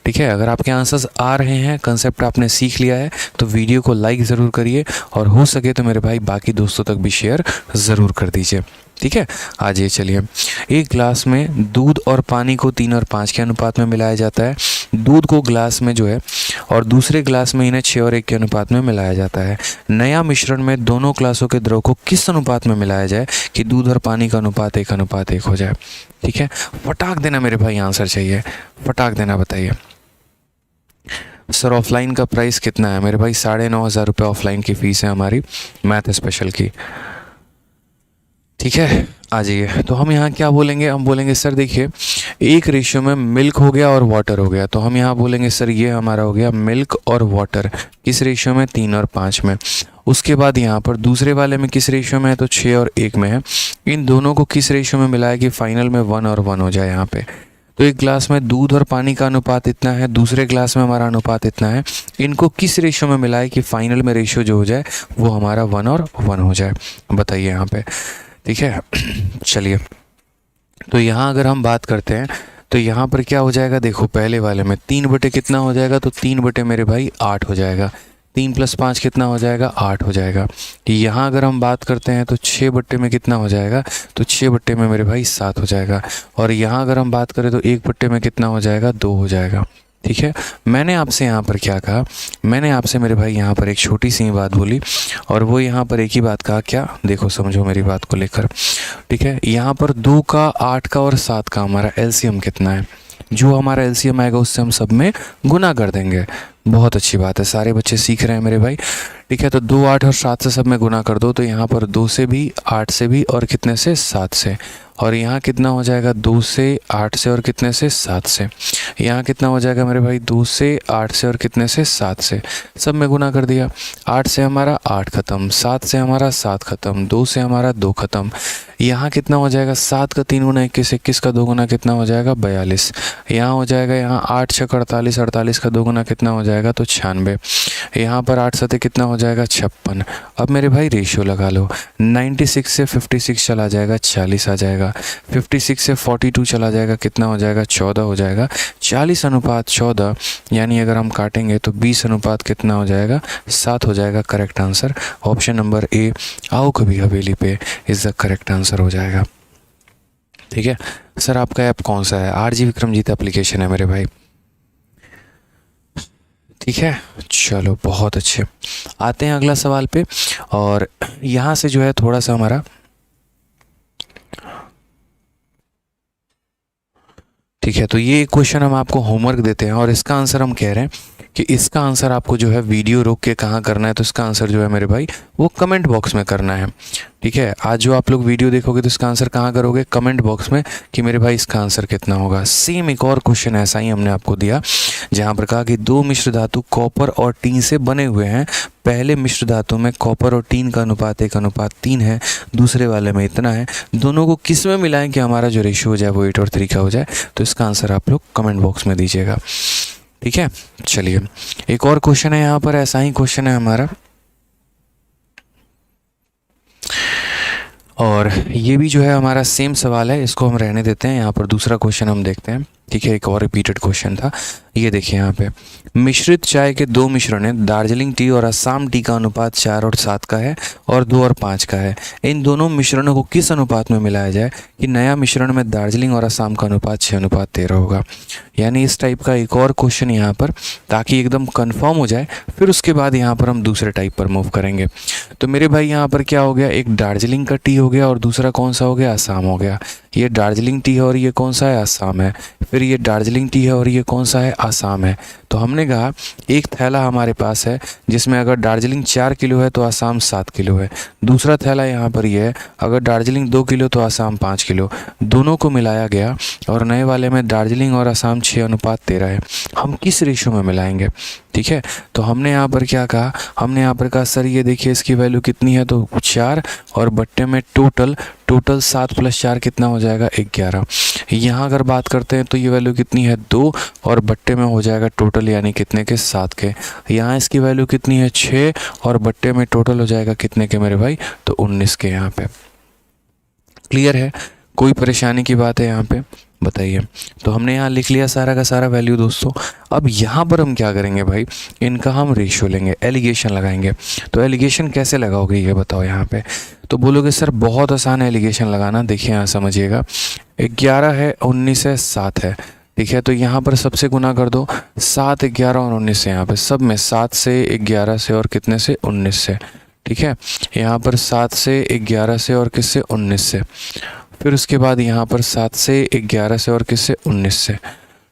Speaker 1: ठीक है, अगर आपके आंसर्स आ रहे हैं, कंसेप्ट आपने सीख लिया है, तो वीडियो को लाइक ज़रूर करिए और हो सके तो मेरे भाई बाकी दोस्तों तक भी शेयर ज़रूर कर दीजिए। ठीक है, आ जाइए चलिए। एक ग्लास में दूध और पानी को 3 और 5 के अनुपात में मिलाया जाता है। दूध को ग्लास में जो है और दूसरे ग्लास में इन्हें 6 और 1 के अनुपात में मिलाया जाता है। नया मिश्रण में दोनों ग्लासों के द्रव को किस अनुपात में मिलाया जाए कि दूध और पानी का अनुपात 1:1 हो जाए। ठीक है, फटाक देना मेरे भाई, आंसर चाहिए, फटाक देना, बताइए। सर ऑफलाइन का प्राइस कितना है मेरे भाई, 9,500 रुपये ऑफलाइन की फ़ीस है हमारी मैथ स्पेशल की। ठीक है, आ जाइए। तो हम यहाँ क्या बोलेंगे, हम बोलेंगे सर देखिए एक रेशियो में मिल्क हो गया और वाटर हो गया, तो हम यहाँ बोलेंगे सर ये हमारा हो गया मिल्क और वाटर, किस रेशियो में 3 और 5 में। उसके बाद यहाँ पर दूसरे वाले में किस रेशियो में है, तो 6 और 1 में है। इन दोनों को किस रेशियो में मिलाया कि फाइनल में 1 और 1 हो जाए यहाँ पे। तो एक ग्लास में दूध और पानी का अनुपात इतना है, दूसरे ग्लास में हमारा अनुपात इतना है, इनको किस रेशियो में मिलाए कि फाइनल में रेशियो जो हो जाए वो हमारा 1 और 1 हो जाए, बताइए यहाँ पे। ठीक है, चलिए। तो यहाँ अगर हम बात करते हैं तो यहाँ पर क्या हो जाएगा, देखो पहले वाले में 3 बटे कितना हो जाएगा, तो 3 बटे मेरे भाई 8 हो जाएगा, 3 + 5 कितना हो जाएगा 8 हो जाएगा। यहाँ अगर हम बात करते हैं तो 6 बटे में कितना हो जाएगा, तो 6 बटे में मेरे भाई 7 हो जाएगा। और यहाँ अगर हम बात करें तो 1 बटे में कितना हो जाएगा 2 हो जाएगा। ठीक है, मैंने आपसे यहाँ पर क्या कहा, मैंने आपसे मेरे भाई यहाँ पर एक छोटी सी बात बोली और वो यहाँ पर एक ही बात कहा, क्या, देखो समझो मेरी बात को लेकर। ठीक है, यहाँ पर 2 का 8 का और 7 का हमारा एलसीएम कितना है, जो हमारा एलसीएम आएगा उससे हम सब में गुना कर देंगे। बहुत अच्छी बात है, सारे बच्चे सीख रहे हैं मेरे भाई। ठीक है, तो 2, 8 और 7 से सब में गुना कर दो, तो यहाँ पर 2 से भी, 8 से भी और कितने से 7 से, और यहाँ कितना हो जाएगा 2 से 8 से और कितने से 7 से। यहाँ कितना हो जाएगा मेरे भाई 2 से 8 से और कितने से 7 से, सब में गुना कर दिया। 8 से हमारा 8 ख़त्म, 7 से हमारा 7 ख़त्म, 2 से हमारा 2 ख़त्म। यहाँ कितना हो जाएगा 7 का 3 गुना 21, 21 का 2 गुना कितना हो जाएगा 42। यहाँ हो जाएगा, यहाँ 8 6 48, 48 का 2 गुना कितना हो जाएगा, तो 96। यहाँ पर 8 7 कितना हो जाएगा 56। अब मेरे भाई रेशियो लगा लो, 96 से 56 चला जाएगा 40 आ जाएगा, 56 से 42 चला जाएगा कितना हो जाएगा 14 हो जाएगा, 40:14, यानी अगर हम काटेंगे तो 20 कितना हो जाएगा 7 हो जाएगा। Correct answer option number A, आओ कभी हवेली पे, इज़ द करेक्ट आंसर हो जाएगा। ठीक है सर, आपका ऐप कौन सा है, आरजी विक्रमजीत एप्लीकेशन है मेरे भाई। ठीक है, चलो बहुत अच्छे, आते हैं अगला सवाल पे। और यहाँ से जो है थोड़ा सा हमारा, ठीक है, तो ये क्वेश्चन हम आपको होमवर्क देते हैं और इसका आंसर हम कह रहे हैं कि इसका आंसर आपको जो है वीडियो रोक के कहाँ करना है, तो इसका आंसर जो है मेरे भाई वो कमेंट बॉक्स में करना है। ठीक है, आज जो आप लोग वीडियो देखोगे तो इसका आंसर कहाँ करोगे? कमेंट बॉक्स में, कि मेरे भाई इसका आंसर कितना होगा। सेम एक और क्वेश्चन ऐसा ही हमने आपको दिया, जहाँ पर कहा कि दो मिश्र धातु कॉपर और टीन से बने हुए हैं। पहले मिश्र धातु में कॉपर और टीन का अनुपात 1:3 है, दूसरे वाले में इतना है। दोनों को किस में मिलाएं कि हमारा जो रेशियो हो जाए वो 8:3 का हो जाए? तो इसका आंसर आप लोग कमेंट बॉक्स में दीजिएगा। ठीक है, चलिए एक और क्वेश्चन है यहाँ पर, ऐसा ही क्वेश्चन है हमारा, और ये भी जो है हमारा सेम सवाल है, इसको हम रहने देते हैं। यहाँ पर दूसरा क्वेश्चन हम देखते हैं। ठीक है, एक और रिपीटेड क्वेश्चन था। ये देखिए यहाँ पे, मिश्रित चाय के दो मिश्रण हैं, दार्जिलिंग टी और असम टी का अनुपात 4 और 7 का है और 2 और 5 का है। इन दोनों मिश्रणों को किस अनुपात में मिलाया जाए कि नया मिश्रण में दार्जिलिंग और असम का अनुपात 6:13 होगा? यानी इस टाइप का एक और क्वेश्चन यहाँ पर, ताकि एकदम कन्फर्म हो जाए, फिर उसके बाद यहाँ पर हम दूसरे टाइप पर मूव करेंगे। तो मेरे भाई यहाँ पर क्या हो गया, एक दार्जिलिंग का टी हो गया और दूसरा कौन सा हो गया? असम हो गया। ये दार्जिलिंग टी है और ये कौन सा है? असम है। फिर ये दार्जिलिंग टी है और ये कौन सा है? असम है। तो हमने कहा एक थैला हमारे पास है जिसमें अगर दार्जिलिंग 4 किलो है तो असम 7 किलो है। दूसरा थैला यहाँ पर ये है, अगर दार्जिलिंग 2 किलो तो असम 5 किलो। दोनों को मिलाया गया और नए वाले में दार्जिलिंग और असम 6:13 है। हम किस रेशो में मिलाएंगे? ठीक है, तो हमने यहाँ पर क्या कहा, हमने यहाँ पर कहा सर ये देखिए इसकी वैल्यू कितनी है, तो 4 और बट्टे में टोटल 7 + 4 कितना हो जाएगा? 11। यहाँ अगर बात करते हैं तो ये वैल्यू कितनी है? 2 और बट्टे में हो जाएगा टोटल यानी कितने के? 7 के। यहाँ इसकी वैल्यू कितनी है? 6 और बट्टे में टोटल हो जाएगा कितने के मेरे भाई? तो 19 के। यहाँ पे क्लियर है? कोई परेशानी की बात है यहाँ पे? बताइए। तो हमने यहाँ लिख लिया सारा का सारा वैल्यू दोस्तों। अब यहाँ पर हम क्या करेंगे भाई, इनका हम रेशियो लेंगे, एलिगेशन लगाएंगे। तो एलिगेशन कैसे लगाओगे ये बताओ यहाँ पे? तो बोलोगे सर बहुत आसान है एलिगेशन लगाना। देखिए यहाँ समझिएगा, 11 है, 19 है, 7 है। ठीक है, तो यहाँ पर सबसे गुना कर दो, 7, 11 और 19 से। यहाँ पे सब में 7 से, 11 से और कितने से? 19 से। ठीक है, यहाँ पर 7 से, 11 से और किससे? 19 से। फिर उसके बाद यहाँ पर 7 से, 11 से और किससे? 19 से।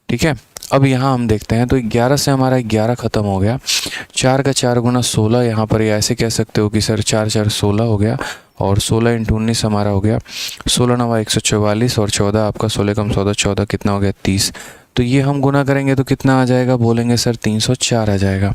Speaker 1: ठीक है, अब यहाँ हम देखते हैं तो 11 से हमारा 11 ख़त्म हो गया। 4 का 4 गुना 16, यहाँ पर ये ऐसे कह सकते हो कि सर 4 4 16 हो गया, और 16 × 19 हमारा हो गया 16 9 144, और 14 आपका 16 कम 14 14 कितना हो गया? 30। तो ये हम गुना करेंगे तो कितना आ जाएगा? बोलेंगे सर 304 आ जाएगा।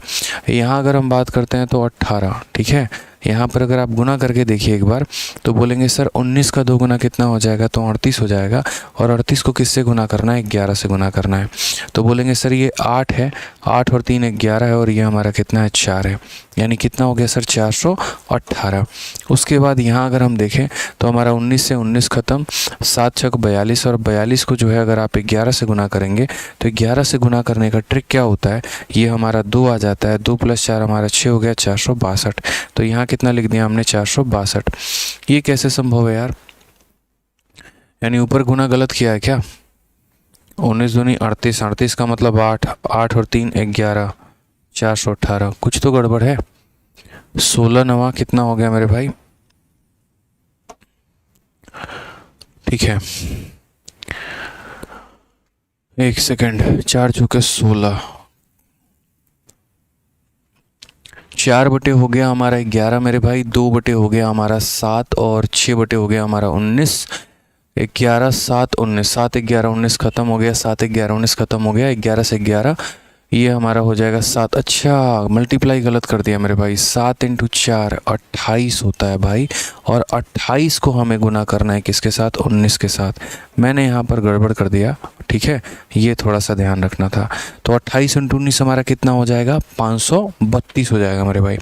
Speaker 1: यहाँ अगर हम बात करते हैं तो 18। ठीक है, यहाँ पर अगर आप गुना करके देखिए एक बार तो बोलेंगे सर 19 का 2 गुना कितना हो जाएगा? तो 38 हो जाएगा। और 38 को किससे गुना करना है? 11 से गुना करना है। तो बोलेंगे सर ये 8 है, 8 और 3 11 है, और ये हमारा कितना है? 4 है। यानी कितना हो गया सर? 418। उसके बाद यहाँ अगर हम देखें तो हमारा 19 से 19 ख़त्म, 7 छक 42, और 42 को जो है अगर आप 11 से गुना करेंगे तो 11 से गुना करने का ट्रिक क्या होता है, ये हमारा 2 आ जाता है। 2 + 4 हमारा 6 हो गया, 462। तो यहाँ कितना लिख दिया हमने? 462। ये कैसे संभव है यार? यानी ऊपर गुना गलत किया है क्या? 19 दूनी 38, 38 का मतलब 8, 8 और 3 11, 418। कुछ तो गड़बड़ है। 16 9 कितना हो गया मेरे भाई? ठीक है, एक सेकंड, 4 चौके 16, 4 बटे हो गया हमारा 11 मेरे भाई, 2 बटे हो गया हमारा 7, और 6 बटे हो गया हमारा 19। 11 7 19, 7 11 19 ख़त्म हो गया, 7 11 19 ख़त्म हो गया। 11 से 11 ये हमारा हो जाएगा 7। अच्छा, मल्टीप्लाई गलत कर दिया मेरे भाई। 7 × 4 28 होता है भाई, और 28 को हमें गुना करना है किसके साथ? 19 के साथ। मैंने यहाँ पर गड़बड़ कर दिया। ठीक है, ये थोड़ा सा ध्यान रखना था। तो 28 × 19 हमारा कितना हो जाएगा? 532 हो जाएगा मेरे भाई।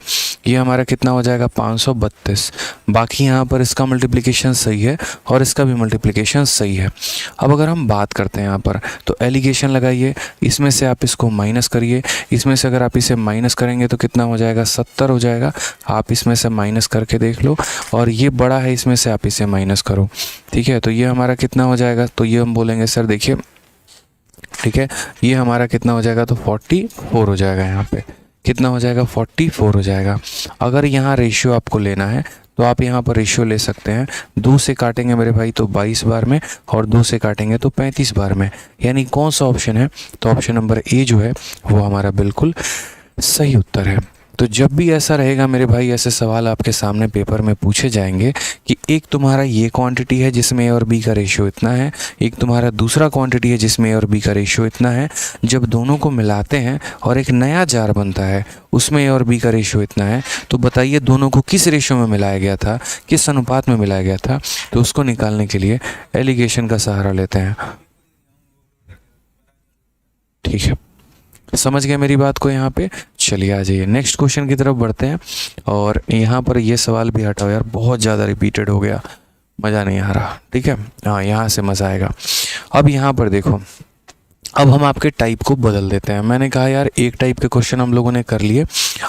Speaker 1: ये हमारा कितना हो जाएगा? 532। बाकी यहाँ पर इसका मल्टीप्लिकेशन सही है और इसका भी मल्टीप्लिकेशन सही है। अब अगर हम बात करते हैं यहाँ पर, तो एलिगेशन लगाइए, इसमें से आप इसको माइनस करिए। इसमें से अगर आप इसे माइनस करेंगे तो कितना हो जाएगा? 70 हो जाएगा। आप इसमें से माइनस करके देख लो, और ये बड़ा है, इसमें से आप इसे माइनस करो। ठीक है, तो ये हमारा कितना हो जाएगा? तो ये हम बोलेंगे सर देखिए, ठीक है, ये हमारा कितना हो जाएगा? तो 44 हो जाएगा। यहाँ पे कितना हो जाएगा? 44 हो जाएगा। अगर यहाँ रेशियो आपको लेना है तो आप यहाँ पर रेशियो ले सकते हैं। 2 से काटेंगे मेरे भाई तो 22 बार में, और 2 से काटेंगे तो 35 बार में। यानी कौन सा ऑप्शन है? तो ऑप्शन नंबर ए जो है वो हमारा बिल्कुल सही उत्तर है। तो जब भी ऐसा रहेगा मेरे भाई, ऐसे सवाल आपके सामने पेपर में पूछे जाएंगे कि एक तुम्हारा ये क्वांटिटी है जिसमें ए और बी का रेशियो इतना है, एक तुम्हारा दूसरा क्वांटिटी है जिसमें ए और बी का रेशियो इतना है, जब दोनों को मिलाते हैं और एक नया जार बनता है उसमें ए और बी का रेशियो इतना है, तो बताइए दोनों को किस रेशियो में मिलाया गया था, किस अनुपात में मिलाया गया था। तो उसको निकालने के लिए एलिगेशन का सहारा लेते हैं। ठीक है, समझ गए मेरी बात को यहाँ पे। चलिए आ जाइए नेक्स्ट क्वेश्चन की तरफ बढ़ते हैं। और यहाँ पर ये सवाल भी हटाओ यार, बहुत ज़्यादा रिपीटेड हो गया, मज़ा नहीं आ रहा। ठीक है, हाँ यहाँ से मज़ा आएगा। अब यहाँ पर देखो, अब हम आपके टाइप को बदल देते हैं। मैंने कहा यार एक टाइप के क्वेश्चन हम लोगों ने कर लिए,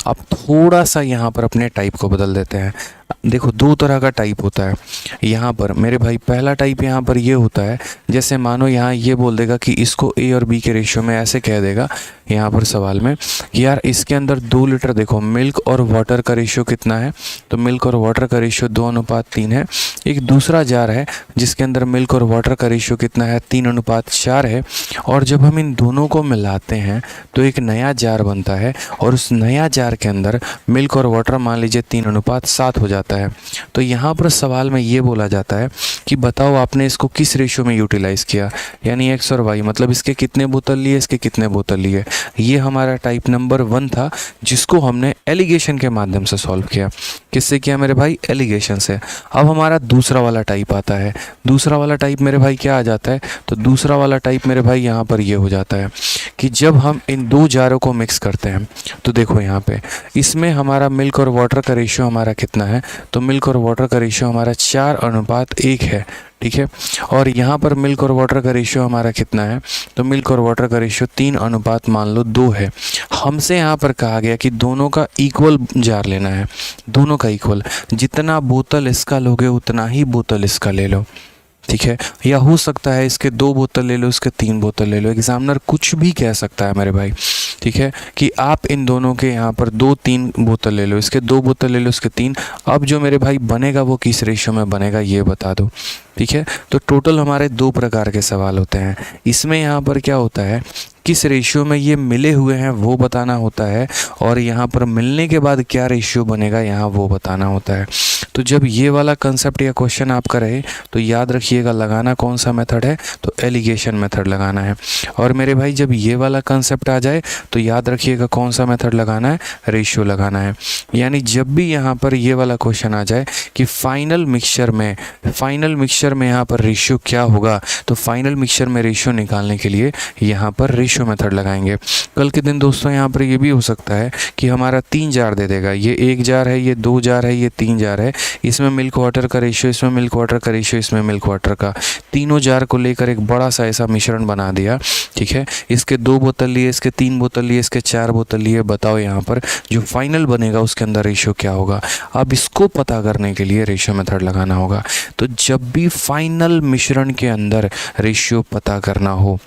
Speaker 1: अब थोड़ा सा यहाँ पर अपने टाइप को बदल देते हैं। देखो दो तरह का टाइप होता है यहाँ पर मेरे भाई। पहला टाइप यहाँ पर ये होता है, जैसे मानो यहाँ ये बोल देगा कि इसको ए और बी के रेशियो में ऐसे कह देगा यहाँ पर सवाल में कि यार इसके अंदर 2 लीटर, देखो मिल्क और वाटर का रेशियो कितना है, तो मिल्क और वाटर का रेशियो 2:3 है। एक दूसरा जार है जिसके अंदर मिल्क और वाटर का रेशियो कितना है, 3:4 है। और जब हम इन दोनों को मिलाते हैं तो एक नया जार बनता है, और उस नया जार के अंदर मिल्क और वाटर मान लीजिए 3:7 हो जाता है। तो यहाँ पर सवाल में ये बोला जाता है कि बताओ आपने इसको किस रेशियो में यूटिलाइज़ किया, यानी एक्स और वाई, मतलब इसके कितने बोतल लिए, इसके कितने बोतल लिए। ये हमारा टाइप नंबर 1 था, जिसको हमने एलिगेशन के माध्यम से सॉल्व किया। किससे किया मेरे भाई, एलिगेशन से। अब हमारा दूसरा वाला टाइप आता है। दूसरा वाला टाइप मेरे भाई क्या आ जाता है, तो दूसरा वाला टाइप मेरे भाई यहाँ पर ये हो जाता है कि जब हम इन दो जारों को मिक्स करते हैं, तो देखो यहाँ पे इसमें हमारा मिल्क और वाटर का रेशियो हमारा कितना है, तो मिल्क और वाटर का रेशियो हमारा 4:1 है। ठीक है, और यहाँ पर मिल्क और वाटर का रेशियो हमारा कितना है, तो मिल्क और वाटर का रेशियो 3:2 है। हमसे यहाँ पर कहा गया कि दोनों का इक्वल जार लेना है, दोनों का इक्वल, जितना बोतल इसका लोगे उतना ही बोतल इसका ले लो। ठीक है, या हो सकता है इसके 2 बोतल ले लो, इसके 3 बोतल ले लो, एग्जामिनर कुछ भी कह सकता है मेरे भाई। ठीक है, कि आप इन दोनों के यहाँ पर 2-3 बोतल ले लो, इसके 2 बोतल ले लो, इसके 3। अब जो मेरे भाई बनेगा वो किस रेशियो में बनेगा ये बता दो। ठीक है, तो टोटल हमारे 2 प्रकार के सवाल होते हैं। इसमें यहाँ पर क्या होता है, किस रेशियो में ये मिले हुए हैं वो बताना होता है, और यहाँ पर मिलने के बाद क्या रेशियो बनेगा यहाँ वो बताना होता है। तो जब ये वाला कंसेप्ट या क्वेश्चन आपका रहे तो याद रखिएगा लगाना कौन सा मेथड है, तो एलिगेशन मेथड लगाना है। और मेरे भाई जब ये वाला कंसेप्ट आ जाए तो याद रखिएगा कौन सा मेथड लगाना है, रेशियो लगाना है। यानी जब भी यहाँ पर ये वाला क्वेश्चन आ जाए कि फाइनल मिक्सचर में यहाँ पर रेशियो क्या होगा, तो फाइनल मिक्सचर में रेशियो निकालने के लिए यहाँ पर रेशियो मेथड लगाएंगे। कल के दिन दोस्तों यहाँ पर ये भी हो सकता है कि हमारा 3 जार दे देगा, ये 1 जार है, ये 2 जार है, ये 3 जार है, इसमें मिल्क वाटर का रेशियो, इसमें मिल्क वाटर का रेशियो, इसमें मिल्क वाटर का, तीनों जार को लेकर एक बड़ा सा ऐसा मिश्रण बना दिया। ठीक है, इसके 2 बोतल लिए, इसके 3 बोतल लिए, इसके 4 बोतल लिए, बताओ यहाँ पर जो फाइनल बनेगा उसके अंदर रेशियो क्या होगा। अब इसको पता करने के लिए रेशियो मेथड लगाना होगा। तो जब भी फाइनल मिश्रण के अंदर रेशियो पता करना हो,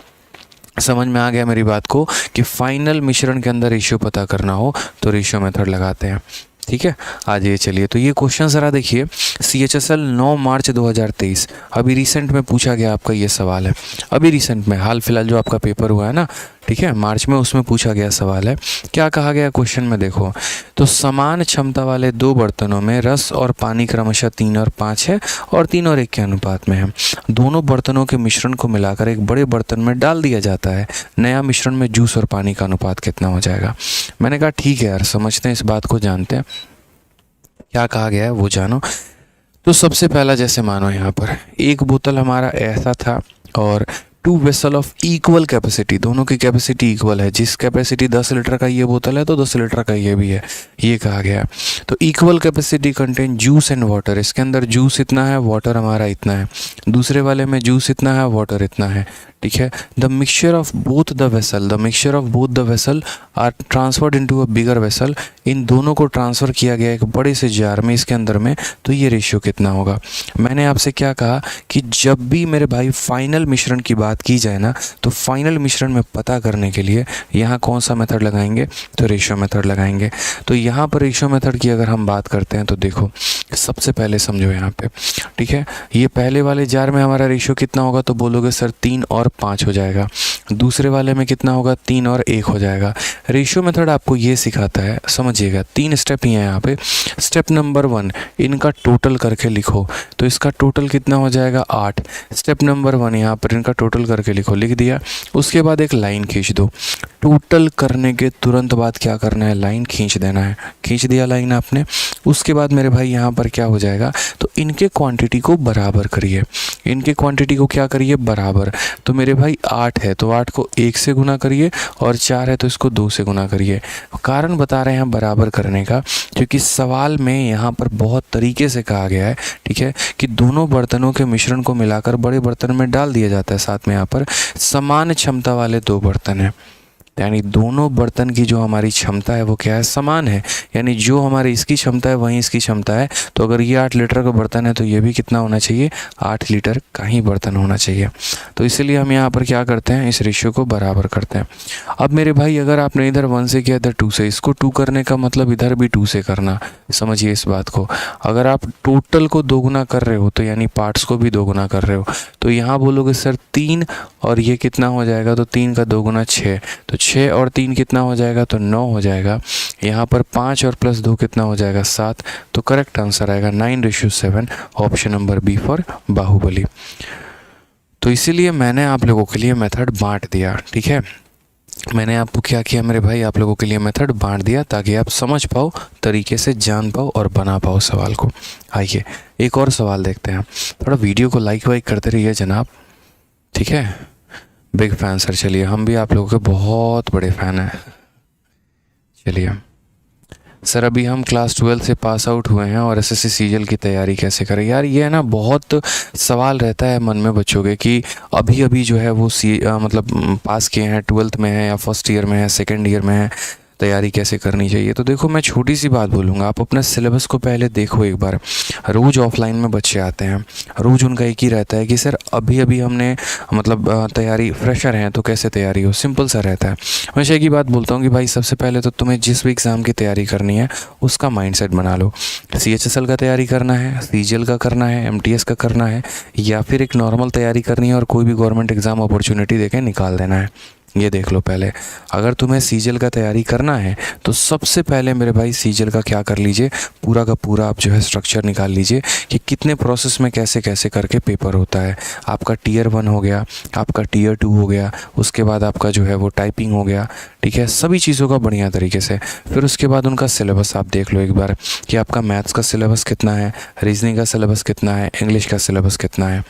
Speaker 1: समझ में आ गया मेरी बात को, कि फाइनल मिश्रण के अंदर रेशियो पता करना हो तो रेशियो मेथड लगाते हैं। ठीक है, आ जाइए चलिए। तो ये क्वेश्चन ज़रा देखिए, CHSL 9 मार्च 2023, अभी रिसेंट में पूछा गया आपका ये सवाल है। अभी रिसेंट में हाल फिलहाल जो आपका पेपर हुआ है ना, ठीक है, मार्च में, उसमें पूछा गया सवाल है। क्या कहा गया क्वेश्चन में देखो, तो समान क्षमता वाले 2 बर्तनों में रस और पानी क्रमशः 3 और 5 है और 3 और 1 के अनुपात में है। दोनों बर्तनों के मिश्रण को मिलाकर एक बड़े बर्तन में डाल दिया जाता है। नया मिश्रण में जूस और पानी का अनुपात कितना हो जाएगा। मैंने कहा ठीक है यार, समझते हैं, इस बात को जानते हैं, क्या कहा गया है वो जानो। तो सबसे पहला जैसे मानो यहाँ पर एक बोतल हमारा ऐसा था और 2 वेसल ऑफ इक्वल कैपेसिटी, दोनों की कैपेसिटी इक्वल है। जिस कैपेसिटी 10 लीटर का ये बोतल है तो 10 लीटर का ये भी है, ये कहा गया। तो equal capacity contain juice and water, इसके अंदर जूस इतना है, वाटर हमारा इतना है। दूसरे वाले में जूस इतना है, वाटर इतना है। ठीक है, the mixture of both the vessel are transferred into a bigger vessel, इन दोनों को ट्रांसफ़र किया गया एक बड़े से जार में, इसके अंदर में, तो ये रेशियो कितना होगा। मैंने आपसे क्या कहा कि जब भी मेरे भाई फाइनल मिश्रण की बात की जाए ना, तो फाइनल मिश्रण में पता करने के लिए यहाँ कौन सा मेथड लगाएंगे, तो रेशियो मेथड लगाएंगे। तो यहाँ पर रेशियो मेथड की अगर हम बात करते हैं तो देखो सबसे पहले समझो यहाँ पे, ठीक है, ये पहले वाले जार में हमारा रेशियो कितना होगा, तो बोलोगे सर 3 और 5 हो जाएगा। दूसरे वाले में कितना होगा, 3 और 1 हो जाएगा। रेशियो मेथड आपको ये सिखाता है, समझिएगा 3 स्टेप ही हैं यहाँ पे। स्टेप नंबर 1, इनका टोटल करके लिखो, तो इसका टोटल कितना हो जाएगा 8। स्टेप नंबर 1 यहाँ पर इनका टोटल करके लिखो, लिख दिया। उसके बाद एक लाइन खींच दो। टोटल करने के तुरंत बाद क्या करना है, लाइन खींच देना है। खींच दिया लाइन आपने। उसके बाद मेरे भाई यहाँ पर क्या हो जाएगा, तो इनके क्वांटिटी को बराबर करिए। इनके क्वांटिटी को क्या करिए, बराबर। तो मेरे भाई 8 है तो 8 को 1 से गुना करिए, और 4 है तो इसको 2 से गुना करिए। कारण बता रहे हैं बराबर करने का, क्योंकि सवाल में यहाँ पर बहुत तरीके से कहा गया है, ठीक है, कि दोनों बर्तनों के मिश्रण को मिलाकर बड़े बर्तन में डाल दिया जाता है। साथ में यहाँ पर समान क्षमता वाले 2 बर्तन हैं, यानी दोनों बर्तन की जो हमारी क्षमता है वो क्या है, समान है। यानी जो हमारी इसकी क्षमता है वहीं इसकी क्षमता है। तो अगर ये 8 लीटर का बर्तन है तो ये भी कितना होना चाहिए, 8 लीटर का ही बर्तन होना चाहिए। तो इसीलिए हम यहाँ पर क्या करते हैं, इस रेशियो को बराबर करते हैं। अब मेरे भाई अगर आपने इधर 1 से किया इधर 2 से, इसको 2 करने का मतलब इधर भी 2 से करना, समझिए इस बात को। अगर आप टोटल को 2 गुना कर रहे हो तो यानी पार्ट्स को भी 2 गुना कर रहे हो, तो यहाँ बोलोगे सर 3 और ये कितना हो जाएगा, तो 3 का 2 गुना 6, तो 6 और 3 कितना हो जाएगा, तो 9 हो जाएगा। यहाँ पर 5 और प्लस 2 कितना हो जाएगा, 7। तो करेक्ट आंसर आएगा 9:7, option number B for Baahubali. तो इसीलिए मैंने आप लोगों के लिए मेथड बांट दिया, ठीक है। मैंने आपको क्या किया मेरे भाई, आप लोगों के लिए मेथड बांट दिया ताकि आप समझ पाओ, तरीके से जान पाओ और बना पाओ सवाल को। आइए एक और सवाल देखते हैं। थोड़ा वीडियो को लाइक वाइक करते रहिए जनाब, ठीक है। बिग फैन सर, चलिए हम भी आप लोगों के बहुत बड़े फ़ैन हैं। चलिए सर, अभी हम क्लास 12 से पास आउट हुए हैं और एसएससी सीजीएल की तैयारी कैसे करें। यार ये है ना, बहुत सवाल रहता है मन में बच्चों के कि अभी अभी जो है वो मतलब पास किए हैं, 12th में है या फर्स्ट ईयर में है, सेकेंड ईयर में है, तैयारी कैसे करनी चाहिए। तो देखो मैं छोटी सी बात बोलूँगा, आप अपना सिलेबस को पहले देखो एक बार। रोज़ ऑफलाइन में बच्चे आते हैं, रोज़ उनका एक ही रहता है कि सर अभी अभी हमने मतलब तैयारी, फ्रेशर हैं तो कैसे तैयारी हो, सिंपल सा रहता है। हमेशा एक ही बात बोलता हूँ कि भाई सबसे पहले तो तुम्हें जिस भी एग्ज़ाम की तैयारी करनी है उसका माइंडसेट बना लो। CHSL का तैयारी करना है, CGL का करना है, MTS का करना है, या फिर एक नॉर्मल तैयारी करनी है और कोई भी गवर्नमेंट एग्ज़ाम अपॉर्चुनिटी देके निकाल देना है। ये देख लो पहले। अगर तुम्हें सीजीएल का तैयारी करना है तो सबसे पहले मेरे भाई सीजीएल का क्या कर लीजिए, पूरा का पूरा आप जो है स्ट्रक्चर निकाल लीजिए कि कितने प्रोसेस में कैसे कैसे करके पेपर होता है। आपका Tier 1 हो गया, आपका Tier 2 हो गया, उसके बाद आपका जो है वो टाइपिंग हो गया, ठीक है, सभी चीज़ों का बढ़िया तरीके से। फिर उसके बाद उनका सिलेबस आप देख लो एक बार कि आपका मैथ्स का सिलेबस कितना है, रीजनिंग का सिलेबस कितना है, इंग्लिश का सिलेबस कितना है।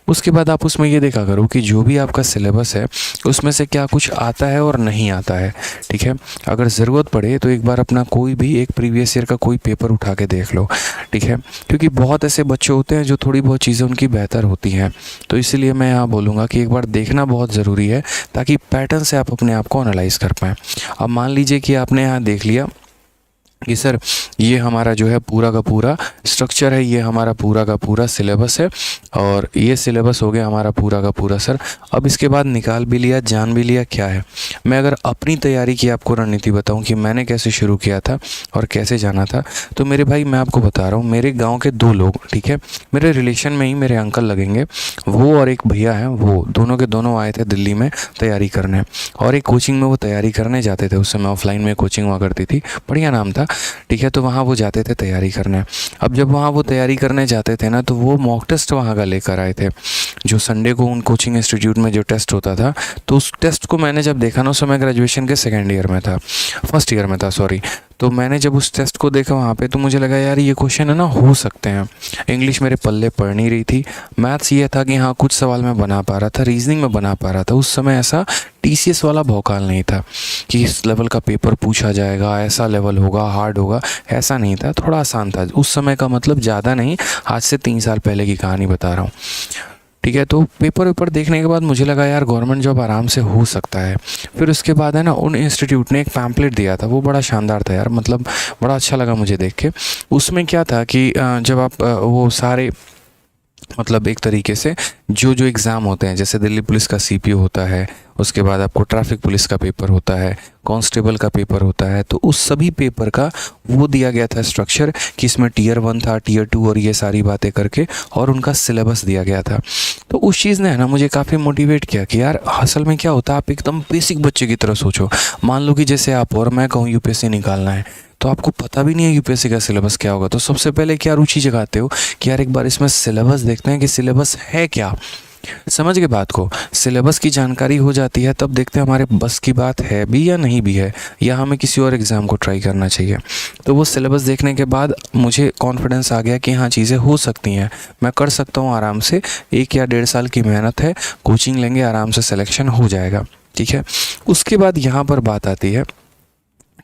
Speaker 1: उसके बाद आप उसमें ये देखा करो कि जो भी आपका सिलेबस है उसमें से क्या कुछ आता है और नहीं आता है, ठीक है। अगर ज़रूरत पड़े तो एक बार अपना कोई भी एक प्रीवियस ईयर का कोई पेपर उठा के देख लो, ठीक है, क्योंकि बहुत ऐसे बच्चे होते हैं जो थोड़ी बहुत चीज़ें उनकी बेहतर होती हैं। तो इसलिए मैं यहाँ बोलूँगा कि एक बार देखना बहुत ज़रूरी है ताकि पैटर्न से आप अपने आप को एनालाइज कर पाएँ। अब मान लीजिए कि आपने यहाँ देख लिया कि सर ये हमारा जो है पूरा का पूरा स्ट्रक्चर है, ये हमारा पूरा का पूरा सिलेबस है और ये सिलेबस हो गया हमारा पूरा का पूरा सर। अब इसके बाद निकाल भी लिया, जान भी लिया क्या है। मैं अगर अपनी तैयारी की आपको रणनीति बताऊं कि मैंने कैसे शुरू किया था और कैसे जाना था, तो मेरे भाई मैं आपको बता रहा हूँ, मेरे गाँव के 2 लोग, ठीक है, मेरे रिलेशन में ही मेरे अंकल लगेंगे, वो और एक भैया हैं, वो दोनों के दोनों आए थे दिल्ली में तैयारी करने और एक कोचिंग में वो तैयारी करने जाते थे। उस समय ऑफलाइन में कोचिंग हुआ करती थी, बढ़िया नाम था, ठीक है। तो वहाँ वो जाते थे तैयारी करने। अब जब वहाँ वो तैयारी करने जाते थे ना, तो वो मॉक टेस्ट वहाँ का लेकर आए थे, जो संडे को उन कोचिंग इंस्टीट्यूट में जो टेस्ट होता था। तो उस टेस्ट को मैंने जब देखा ना, उस समय ग्रेजुएशन के सेकेंड ईयर में था, फर्स्ट ईयर में था सॉरी। तो मैंने जब उस टेस्ट को देखा वहाँ पे, तो मुझे लगा यार ये क्वेश्चन है ना, हो सकते हैं। इंग्लिश मेरे पल्ले पड़ नहीं रही थी, मैथ्स ये था कि हाँ कुछ सवाल मैं बना पा रहा था, रीजनिंग में बना पा रहा था। उस समय ऐसा TCS वाला भौकाल नहीं था कि इस लेवल का पेपर पूछा जाएगा, ऐसा लेवल होगा, हार्ड होगा, ऐसा नहीं था, थोड़ा आसान था उस समय का, मतलब ज़्यादा नहीं, आज से 3 साल पहले की कहानी बता रहा हूँ, ठीक है। तो पेपर वेपर देखने के बाद मुझे लगा यार गवर्नमेंट जॉब आराम से हो सकता है। फिर उसके बाद है ना, उन इंस्टीट्यूट ने एक पैम्पलेट दिया था, वो बड़ा शानदार था यार, मतलब बड़ा अच्छा लगा मुझे देख के। उसमें क्या था कि जब आप वो सारे मतलब एक तरीके से जो जो एग्ज़ाम होते हैं, जैसे दिल्ली पुलिस का सीपीओ होता है, उसके बाद आपको ट्रैफिक पुलिस का पेपर होता है, कांस्टेबल का पेपर होता है, तो उस सभी पेपर का वो दिया गया था स्ट्रक्चर कि इसमें टियर 1 था, टियर 2 और ये सारी बातें करके, और उनका सिलेबस दिया गया था। तो उस चीज़ ने है ना मुझे काफ़ी मोटिवेट किया कि यार असल में क्या होता है, आप एकदम बेसिक बच्चे की तरह सोचो। मान लो कि जैसे आप और मैं कहूँ यूपीएससी निकालना है, तो आपको पता भी नहीं है यूपीएससी का सिलेबस क्या होगा, तो सबसे पहले क्या रुचि जगाते हो कि यार एक बार इसमें सिलेबस देखते हैं कि सिलेबस है क्या। समझ गए बात को, सिलेबस की जानकारी हो जाती है तब देखते हैं हमारे बस की बात है भी या नहीं भी है, या हमें किसी और एग्ज़ाम को ट्राई करना चाहिए। तो वो सिलेबस देखने के बाद मुझे कॉन्फिडेंस आ गया कि हाँ चीज़ें हो सकती हैं, मैं कर सकता हूँ आराम से। 1 या 1.5 साल की मेहनत है, कोचिंग लेंगे, आराम से सिलेक्शन हो जाएगा। ठीक है, उसके बाद यहाँ पर बात आती है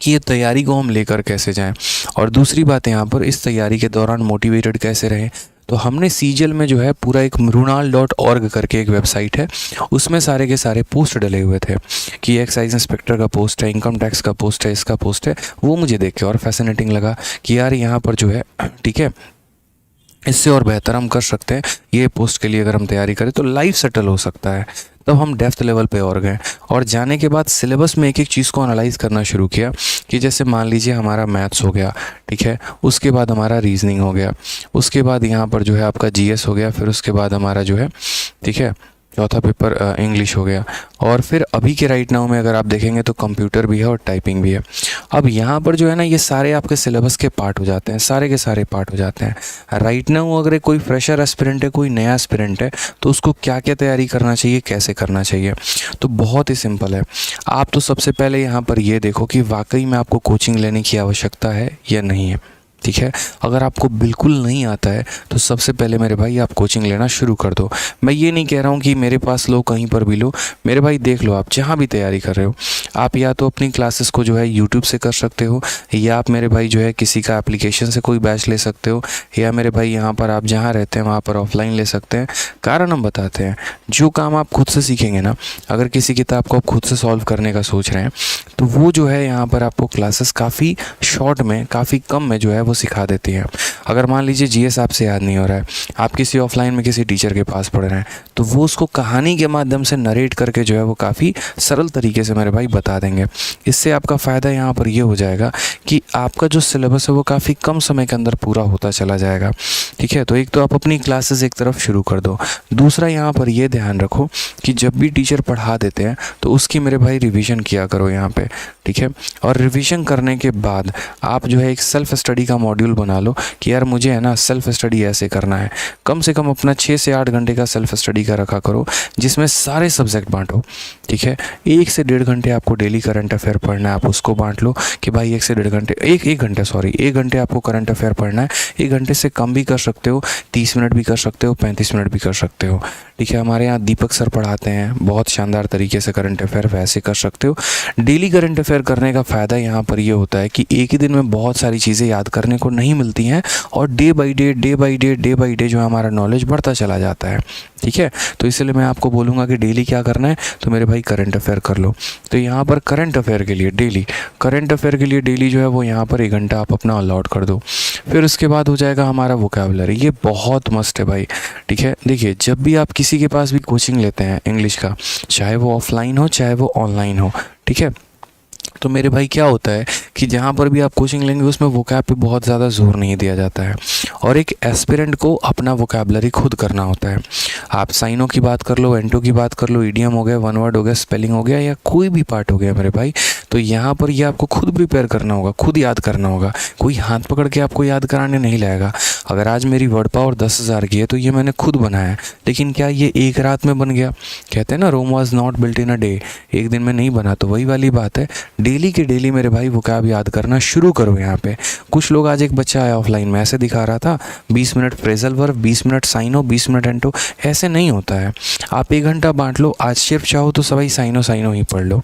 Speaker 1: कि ये तैयारी को हम लेकर कैसे जाएं, और दूसरी बात यहाँ पर इस तैयारी के दौरान मोटिवेटेड कैसे रहें। तो हमने सीजीएल में जो है पूरा एक mrunal.org करके एक वेबसाइट है, उसमें सारे के सारे पोस्ट डले हुए थे कि एक्साइज इंस्पेक्टर का पोस्ट है, इनकम टैक्स का पोस्ट है, इसका पोस्ट है। वो मुझे देख के और फैसिनेटिंग लगा कि यार यहाँ पर जो है ठीक है इससे और बेहतर हम कर सकते हैं, ये पोस्ट के लिए अगर हम तैयारी करें तो लाइफ सेटल हो सकता है। तब हम डेप्थ लेवल पे और गए, और जाने के बाद सिलेबस में एक एक चीज़ को एनालाइज करना शुरू किया कि जैसे मान लीजिए हमारा मैथ्स हो गया, ठीक है, उसके बाद हमारा रीजनिंग हो गया, उसके बाद यहाँ पर जो है आपका जीएस हो गया, फिर उसके बाद हमारा जो है ठीक है चौथा पेपर इंग्लिश हो गया, और फिर अभी के राइट नाउ में अगर आप देखेंगे तो कंप्यूटर भी है और टाइपिंग भी है। अब यहाँ पर जो है ना ये सारे आपके सिलेबस के पार्ट हो जाते हैं, सारे के सारे पार्ट हो जाते हैं। राइट नाउ अगर कोई फ्रेशर एस्पिरेंट है, कोई नया एस्पिरेंट है, तो उसको क्या क्या तैयारी करना चाहिए, कैसे करना चाहिए, तो बहुत ही सिंपल है। आप तो सबसे पहले यहाँ पर ये देखो कि वाकई में आपको कोचिंग लेने की आवश्यकता है या नहीं है। ठीक है, अगर आपको बिल्कुल नहीं आता है तो सबसे पहले मेरे भाई आप कोचिंग लेना शुरू कर दो। मैं ये नहीं कह रहा हूँ कि मेरे पास लो, कहीं पर भी लो, मेरे भाई देख लो, आप जहाँ भी तैयारी कर रहे हो, आप या तो अपनी क्लासेस को जो है यूट्यूब से कर सकते हो, या आप मेरे भाई जो है किसी का एप्लीकेशन से कोई बैच ले सकते हो, या मेरे भाई यहाँ पर आप जहाँ रहते हैं वहाँ पर ऑफलाइन ले सकते हैं। कारण हम बताते हैं, जो काम आप खुद से सीखेंगे ना, अगर किसी किताब को आप खुद से सॉल्व करने का सोच रहे हैं तो वो जो है यहाँ पर आपको क्लासेस काफ़ी शॉर्ट में, काफ़ी कम में जो है वो सिखा देती है। अगर मान लीजिए जीएस आपसे याद नहीं हो रहा है, आप किसी ऑफलाइन में किसी टीचर के पास पढ़ रहे हैं, तो वो उसको कहानी के माध्यम से नरेट करके जो है वो काफ़ी सरल तरीके से मेरे भाई बता देंगे। इससे आपका फ़ायदा यहाँ पर ये हो जाएगा कि आपका जो सिलेबस है वो काफ़ी कम समय के अंदर पूरा होता चला जाएगा। ठीक है, तो एक तो आप अपनी क्लासेस एक तरफ शुरू कर दो, दूसरा यहाँ पर ये ध्यान रखो कि जब भी टीचर पढ़ा देते हैं तो उसकी मेरे भाई रिवीजन किया करो यहाँ पे। ठीक है, और रिवीजन करने के बाद आप जो है एक सेल्फ स्टडी का मॉड्यूल बना लो कि यार मुझे है ना सेल्फ स्टडी ऐसे करना है। कम से कम अपना 6 से 8 घंटे का सेल्फ स्टडी का रखा करो, जिसमें सारे सब्जेक्ट बांटो। ठीक है, 1 से 1.5 घंटे आपको डेली करंट अफेयर पढ़ना है, आप उसको बांट लो कि भाई 1 से 1.5 घंटे, एक घंटे आपको करंट अफेयर पढ़ना है। 1 घंटे से कम भी कर सकते हो, 30 मिनट भी कर सकते हो, 35 मिनट भी कर सकते हो। ठीक है, हमारे यहाँ दीपक सर पढ़ाते हैं बहुत शानदार तरीके से करंट अफेयर, वैसे कर सकते हो। डेली करंट अफेयर करने का फ़ायदा यहाँ पर ये होता है कि एक ही दिन में बहुत सारी चीज़ें याद करने को नहीं मिलती हैं, और डे बाई डे जो हमारा नॉलेज बढ़ता चला जाता है। ठीक है, तो इसलिए मैं आपको बोलूँगा कि डेली क्या करना है, तो मेरे भाई करंट अफेयर कर लो। तो यहाँ पर करंट अफेयर के लिए डेली जो है वो यहाँ पर 1 घंटा आप अपना अलॉट कर दो। फिर उसके बाद हो जाएगा हमारा वोकैबुलरी, ये बहुत मस्त है भाई। ठीक है, देखिए जब भी आप किसी के पास भी कोचिंग लेते हैं इंग्लिश का, चाहे वो ऑफलाइन हो चाहे वो ऑनलाइन हो, ठीक है, तो मेरे भाई क्या होता है कि जहाँ पर भी आप कोचिंग लेंगे उसमें वोकैब पे बहुत ज़्यादा जोर नहीं दिया जाता है, और एक एस्पिरेंट को अपना वोकैबुलरी खुद करना होता है। आप साइनों की बात कर लो, एंटो की बात कर लो, ईडियम हो गया, वन वर्ड हो गया, स्पेलिंग हो गया, या कोई भी पार्ट हो गया मेरे भाई, तो यहाँ पर ये आपको खुद प्रिपेयर करना होगा, खुद याद करना होगा। कोई हाथ पकड़ के आपको याद कराने नहीं लाएगा। अगर आज मेरी वर्ड पावर 10,000 की है तो ये मैंने खुद बनाया है, लेकिन क्या ये एक रात में बन गया? कहते हैं ना Rome was not built in a day, एक दिन में नहीं बना। तो वही वाली बात है, डेली के डेली मेरे भाई वोकैब याद करना शुरू करो। यहाँ पे कुछ लोग, आज एक बच्चा आया ऑफलाइन में, ऐसे दिखा रहा था 20 मिनट फ्रेजल वर्ब, 20 मिनट साइनो, 20 मिनट एंटो। ऐसे नहीं होता है, आप 1 घंटा बांट लो। आज सिर्फ चाहो तो सभी साइनो ही पढ़ लो।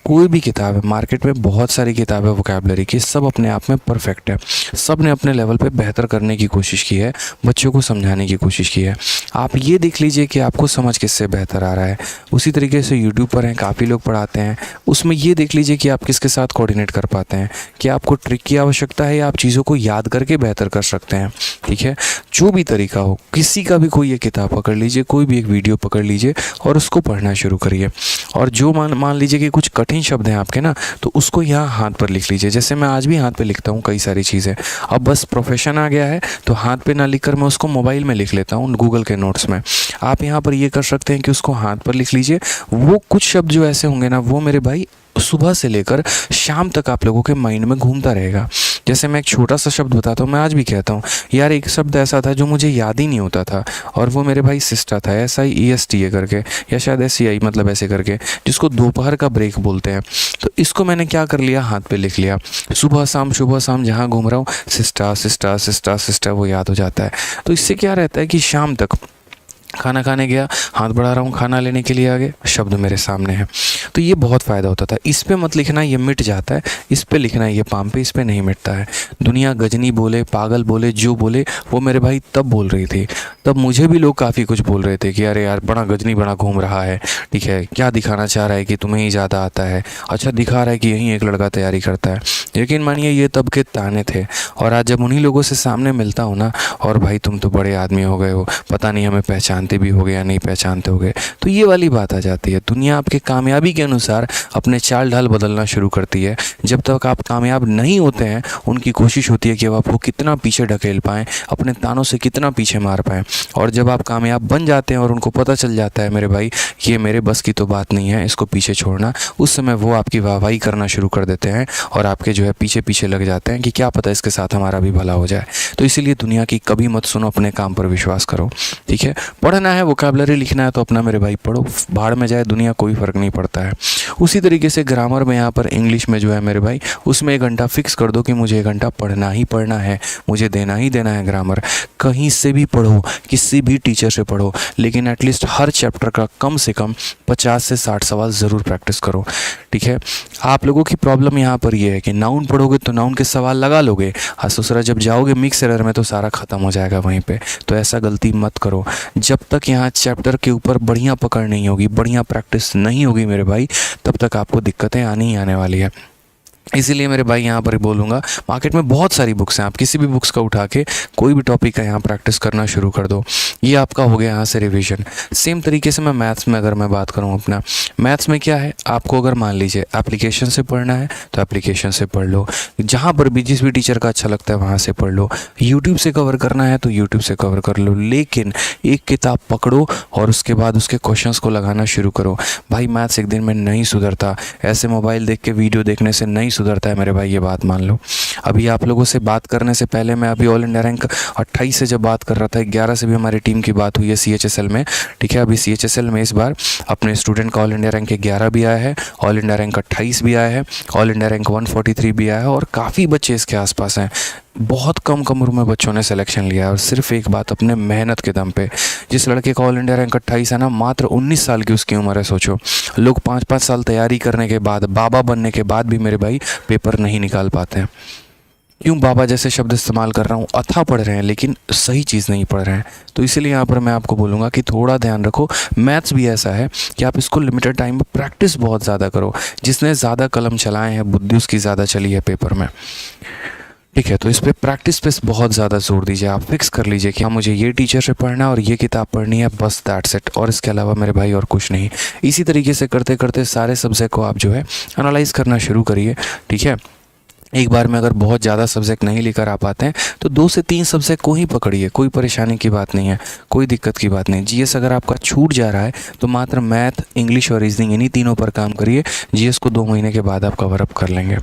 Speaker 1: कोई भी किताब है, मार्केट में बहुत सारी किताबें वोकैबलरी की, सब अपने आप में परफेक्ट है, सब ने अपने लेवल पे बेहतर करने की कोशिश की है, बच्चों को समझाने की कोशिश की है। आप ये देख लीजिए कि आपको समझ किससे बेहतर आ रहा है। उसी तरीके से यूट्यूब पर हैं, काफ़ी लोग पढ़ाते हैं, उसमें ये देख लीजिए कि आप किसके साथ कोऑर्डिनेट कर पाते हैं, कि आपको ट्रिक की आवश्यकता है या आप चीज़ों को याद करके बेहतर कर सकते हैं। ठीक है, जो भी तरीका हो, किसी का भी कोई एक किताब पकड़ लीजिए, कोई भी एक वीडियो पकड़ लीजिए और उसको पढ़ना शुरू करिए। और जो मान लीजिए कि कुछ कठिन शब्द हैं आपके ना, तो उसको यहाँ हाथ पर लिख लीजिए। जैसे मैं आज भी हाथ पे लिखता हूँ कई सारी चीज़ें, अब बस प्रोफेशन आ गया है तो हाथ पे ना लिख कर मैं उसको मोबाइल में लिख लेता हूँ, गूगल के नोट्स में। आप यहाँ पर ये कर सकते हैं कि उसको हाथ पर लिख लीजिए। वो कुछ शब्द जो ऐसे होंगे ना, वो मेरे भाई सुबह से लेकर शाम तक आप लोगों के माइंड में घूमता रहेगा। जैसे मैं एक छोटा सा शब्द बताता हूँ, मैं आज भी कहता हूँ यार, एक शब्द ऐसा था जो मुझे याद ही नहीं होता था, और वो मेरे भाई सिस्टा था, SIESTA करके, या शायद SCI मतलब ऐसे करके, जिसको दोपहर का ब्रेक बोलते हैं। तो इसको मैंने क्या कर लिया, हाथ पे लिख लिया। सुबह शाम जहाँ घूम रहा हूँ, सिस्टा सिस्टा सिस्टा सिस्टा वो याद हो जाता है। तो इससे क्या रहता है कि शाम तक खाना खाने गया, हाथ बढ़ा रहा हूँ, खाना लेने के लिए आगे, शब्द मेरे सामने है। तो ये बहुत फ़ायदा होता था। इस पे मत लिखना, ये मिट जाता है। इस पे लिखना है, ये पाम पे, इस पे नहीं मिटता है। दुनिया गजनी बोले, पागल बोले, जो बोले वो मेरे भाई तब बोल रही थी। तब मुझे भी लोग काफ़ी कुछ बोल रहे थे कि अरे यार बड़ा गजनी बड़ा घूम रहा है, ठीक है, क्या दिखाना चाह रहा है कि तुम्हें ही ज़्यादा आता है, अच्छा दिखा रहा है कि यहीं एक लड़का तैयारी करता है। लेकिन मानिए ये तब के ताने थे। और आज जब उन्हीं लोगों से सामने मिलता हूँ ना, और भाई तुम तो बड़े आदमी हो गए हो, पता नहीं हमें पहचानते भी हो गए या नहीं पहचानते हो गए, तो ये वाली बात आ जाती है। दुनिया आपके कामयाबी के अनुसार अपने चाल ढाल बदलना शुरू करती है। जब तक आप कामयाब नहीं होते हैं, उनकी कोशिश होती है कि अब आपको कितना पीछे ढकेल पाएँ, अपने तानों से कितना पीछे मार पाएँ। और जब आप कामयाब बन जाते हैं और उनको पता चल जाता है मेरे भाई ये मेरे बस की तो बात नहीं है, इसको पीछे छोड़ना, उस समय वो आपकी वाहवाही करना शुरू कर देते हैं और आपके जो है पीछे पीछे लग जाते हैं कि क्या पता इसके साथ हमारा भी भला हो जाए। तो इसीलिए दुनिया की कभी मत सुनो, अपने काम पर विश्वास करो। ठीक है, पढ़ना है, वोकैबुलरी लिखना है तो अपना मेरे भाई पढ़ो, भाड़ में जाए दुनिया, कोई फ़र्क नहीं पड़ता है। उसी तरीके से ग्रामर में यहाँ पर इंग्लिश में जो है मेरे भाई, उसमें 1 घंटा फिक्स कर दो कि मुझे 1 घंटा पढ़ना ही पढ़ना है, मुझे देना ही देना है ग्रामर। कहीं से भी पढ़ो, किसी भी टीचर से पढ़ो, लेकिन एटलीस्ट हर चैप्टर का कम से कम 50 से 60 सवाल ज़रूर प्रैक्टिस करो। ठीक है, आप लोगों की प्रॉब्लम यहाँ पर ये है कि नाउन पढ़ोगे तो नाउन के सवाल लगा लोगे, और दूसरा जब जाओगे मिक्स एरर में तो सारा ख़त्म हो जाएगा वहीं पे। तो ऐसा गलती मत करो। जब तक यहाँ चैप्टर के ऊपर बढ़िया पकड़ नहीं होगी, बढ़िया प्रैक्टिस नहीं होगी मेरे भाई, तब तक आपको दिक्कतें आनी ही आने वाली है। इसीलिए मेरे भाई यहाँ पर बोलूँगा, मार्केट में बहुत सारी बुक्स हैं, आप किसी भी बुक्स का उठा के कोई भी टॉपिक का यहाँ प्रैक्टिस करना शुरू कर दो। ये आपका हो गया यहाँ से रिवीजन। सेम तरीके से मैं मैथ्स में अगर मैं बात करूँ अपना, मैथ्स में क्या है, आपको अगर मान लीजिए एप्लीकेशन से पढ़ना है तो एप्लीकेशन से पढ़ लो, जहाँ पर भी जिस भी टीचर का अच्छा लगता है वहाँ से पढ़ लो, यूट्यूब से कवर करना है तो यूट्यूब से कवर कर लो, लेकिन एक किताब पकड़ो और उसके बाद उसके क्वेश्चंस को लगाना शुरू करो। भाई मैथ्स एक दिन में नहीं सुधरता, ऐसे मोबाइल देख के वीडियो देखने से नहीं सुधरता है मेरे भाई, ये बात मान लो। अभी आप लोगों से बात करने से पहले मैं अभी ऑल इंडिया रैंक 28 से जब बात कर रहा था, 11 से भी हमारी टीम की बात हुई है CHSL में। ठीक है, अभी CHSL में इस बार अपने स्टूडेंट का ऑल इंडिया रैंक 11 भी आया है, ऑल इंडिया रैंक 28 भी आया है, ऑल इंडिया रैंक 143 भी आया है, और काफ़ी बच्चे इसके आसपास हैं। बहुत कम उम्र में बच्चों ने सिलेक्शन लिया है, और सिर्फ एक बात, अपने मेहनत के दम पे। जिस लड़के का ऑल इंडिया रैंक 28 है ना, मात्र 19 साल की उसकी उम्र है। सोचो, लोग 5-5 साल तैयारी करने के बाद, बाबा बनने के बाद भी मेरे भाई पेपर नहीं निकाल पाते हैं। क्यों बाबा जैसे शब्द इस्तेमाल कर रहा हूँ, अथा पढ़ रहे हैं लेकिन सही चीज़ नहीं पढ़ रहे हैं। तो इसीलिए यहाँ पर मैं आपको बोलूँगा कि थोड़ा ध्यान रखो। मैथ्स भी ऐसा है कि आप इसको लिमिटेड टाइम में प्रैक्टिस बहुत ज़्यादा करो। जिसने ज़्यादा कलम चलाए हैं, बुद्धि उसकी ज़्यादा चली है पेपर में। ठीक है, तो इस पे प्रैक्टिस पे बहुत ज़्यादा जोर दीजिए। आप फिक्स कर लीजिए कि हाँ मुझे ये टीचर से पढ़ना है और ये किताब पढ़नी है, बस दैट्स इट, और इसके अलावा मेरे भाई और कुछ नहीं। इसी तरीके से करते करते सारे सब्जेक्ट को आप जो है एनालाइज करना शुरू करिए। ठीक है, एक बार में अगर बहुत ज़्यादा सब्जेक्ट नहीं लेकर आ पाते हैं तो 2 से 3 सब्जेक्ट को ही पकड़िए, कोई परेशानी की बात नहीं है, कोई दिक्कत की बात नहीं। जीएस अगर आपका छूट जा रहा है तो मात्र मैथ, इंग्लिश और रीजनिंग, इन्हीं तीनों पर काम करिए। जीएस को 2 महीने के बाद आप कवर अप कर लेंगे।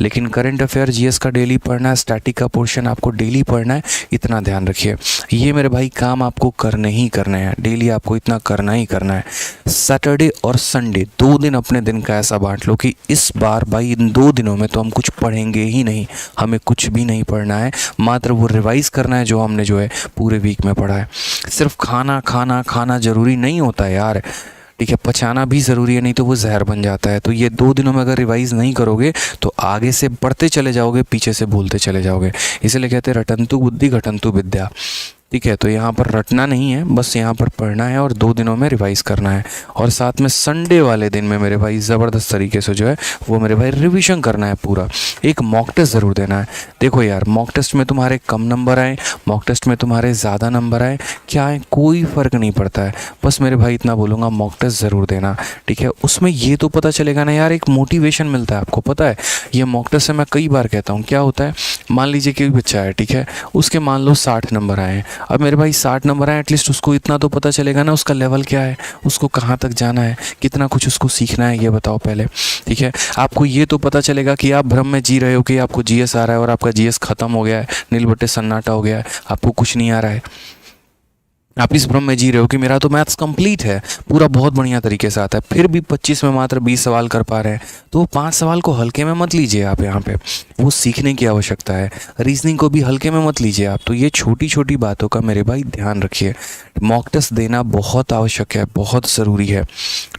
Speaker 1: लेकिन करंट अफेयर जीएस का डेली पढ़ना है, स्टैटिक का पोर्शन आपको डेली पढ़ना है, इतना ध्यान रखिए। ये मेरे भाई काम आपको करने ही करने हैं, डेली आपको इतना करना ही करना है। सैटरडे और संडे 2 दिन अपने दिन का ऐसा बांट लो कि इस बार भाई इन 2 दिनों में तो हम कुछ पढ़ेंगे ही नहीं, हमें कुछ भी नहीं पढ़ना है, मात्र वो रिवाइज करना है जो हमने जो है पूरे वीक में पढ़ा है। सिर्फ खाना खाना खाना जरूरी नहीं होता है यार। ठीक है, पचाना भी ज़रूरी है, नहीं तो वो जहर बन जाता है। तो ये 2 दिनों में अगर रिवाइज़ नहीं करोगे तो आगे से बढ़ते चले जाओगे, पीछे से भूलते चले जाओगे। इसीलिए कहते हैं रटंतु बुद्धि घटंतु विद्या। ठीक है, तो यहाँ पर रटना नहीं है, बस यहाँ पर पढ़ना है और 2 दिनों में रिवाइज़ करना है। और साथ में संडे वाले दिन में मेरे भाई ज़बरदस्त तरीके से जो है वो मेरे भाई रिवीजन करना है पूरा। एक मॉक टेस्ट ज़रूर देना है। देखो यार, मॉक टेस्ट में तुम्हारे कम नंबर आए, मॉक टेस्ट में तुम्हारे ज़्यादा नंबर आए, क्या है, कोई फ़र्क नहीं पड़ता है। बस मेरे भाई इतना बोलूँगा, मॉक टेस्ट ज़रूर देना। ठीक है, उसमें ये तो पता चलेगा ना यार, एक मोटिवेशन मिलता है आपको। पता है, ये मॉक टेस्ट से मैं कई बार कहता हूँ, क्या होता है, मान लीजिए कि बच्चा है, ठीक है, उसके मान लो 60 नंबर आए हैं। अब मेरे भाई 60 नंबर आए, एटलीस्ट उसको इतना तो पता चलेगा ना उसका लेवल क्या है, उसको कहाँ तक जाना है, कितना कुछ उसको सीखना है, ये बताओ पहले। ठीक है, आपको ये तो पता चलेगा कि आप भ्रम में जी रहे हो कि आपको जीएस आ रहा है और आपका जीएस ख़त्म हो गया है, नील बट्टे सन्नाटा हो गया है, आपको कुछ नहीं आ रहा है। आप इस भ्रम में जी रहे हो कि मेरा तो मैथ्स कंप्लीट है, पूरा बहुत बढ़िया तरीके से आता है, फिर भी 25 में मात्र 20 सवाल कर पा रहे हैं। तो 5 सवाल को हल्के में मत लीजिए आप, यहाँ पे वो सीखने की आवश्यकता है। रीजनिंग को भी हल्के में मत लीजिए आप। तो ये छोटी छोटी बातों का मेरे भाई ध्यान रखिए। मॉक टेस्ट देना बहुत आवश्यक है, बहुत ज़रूरी है।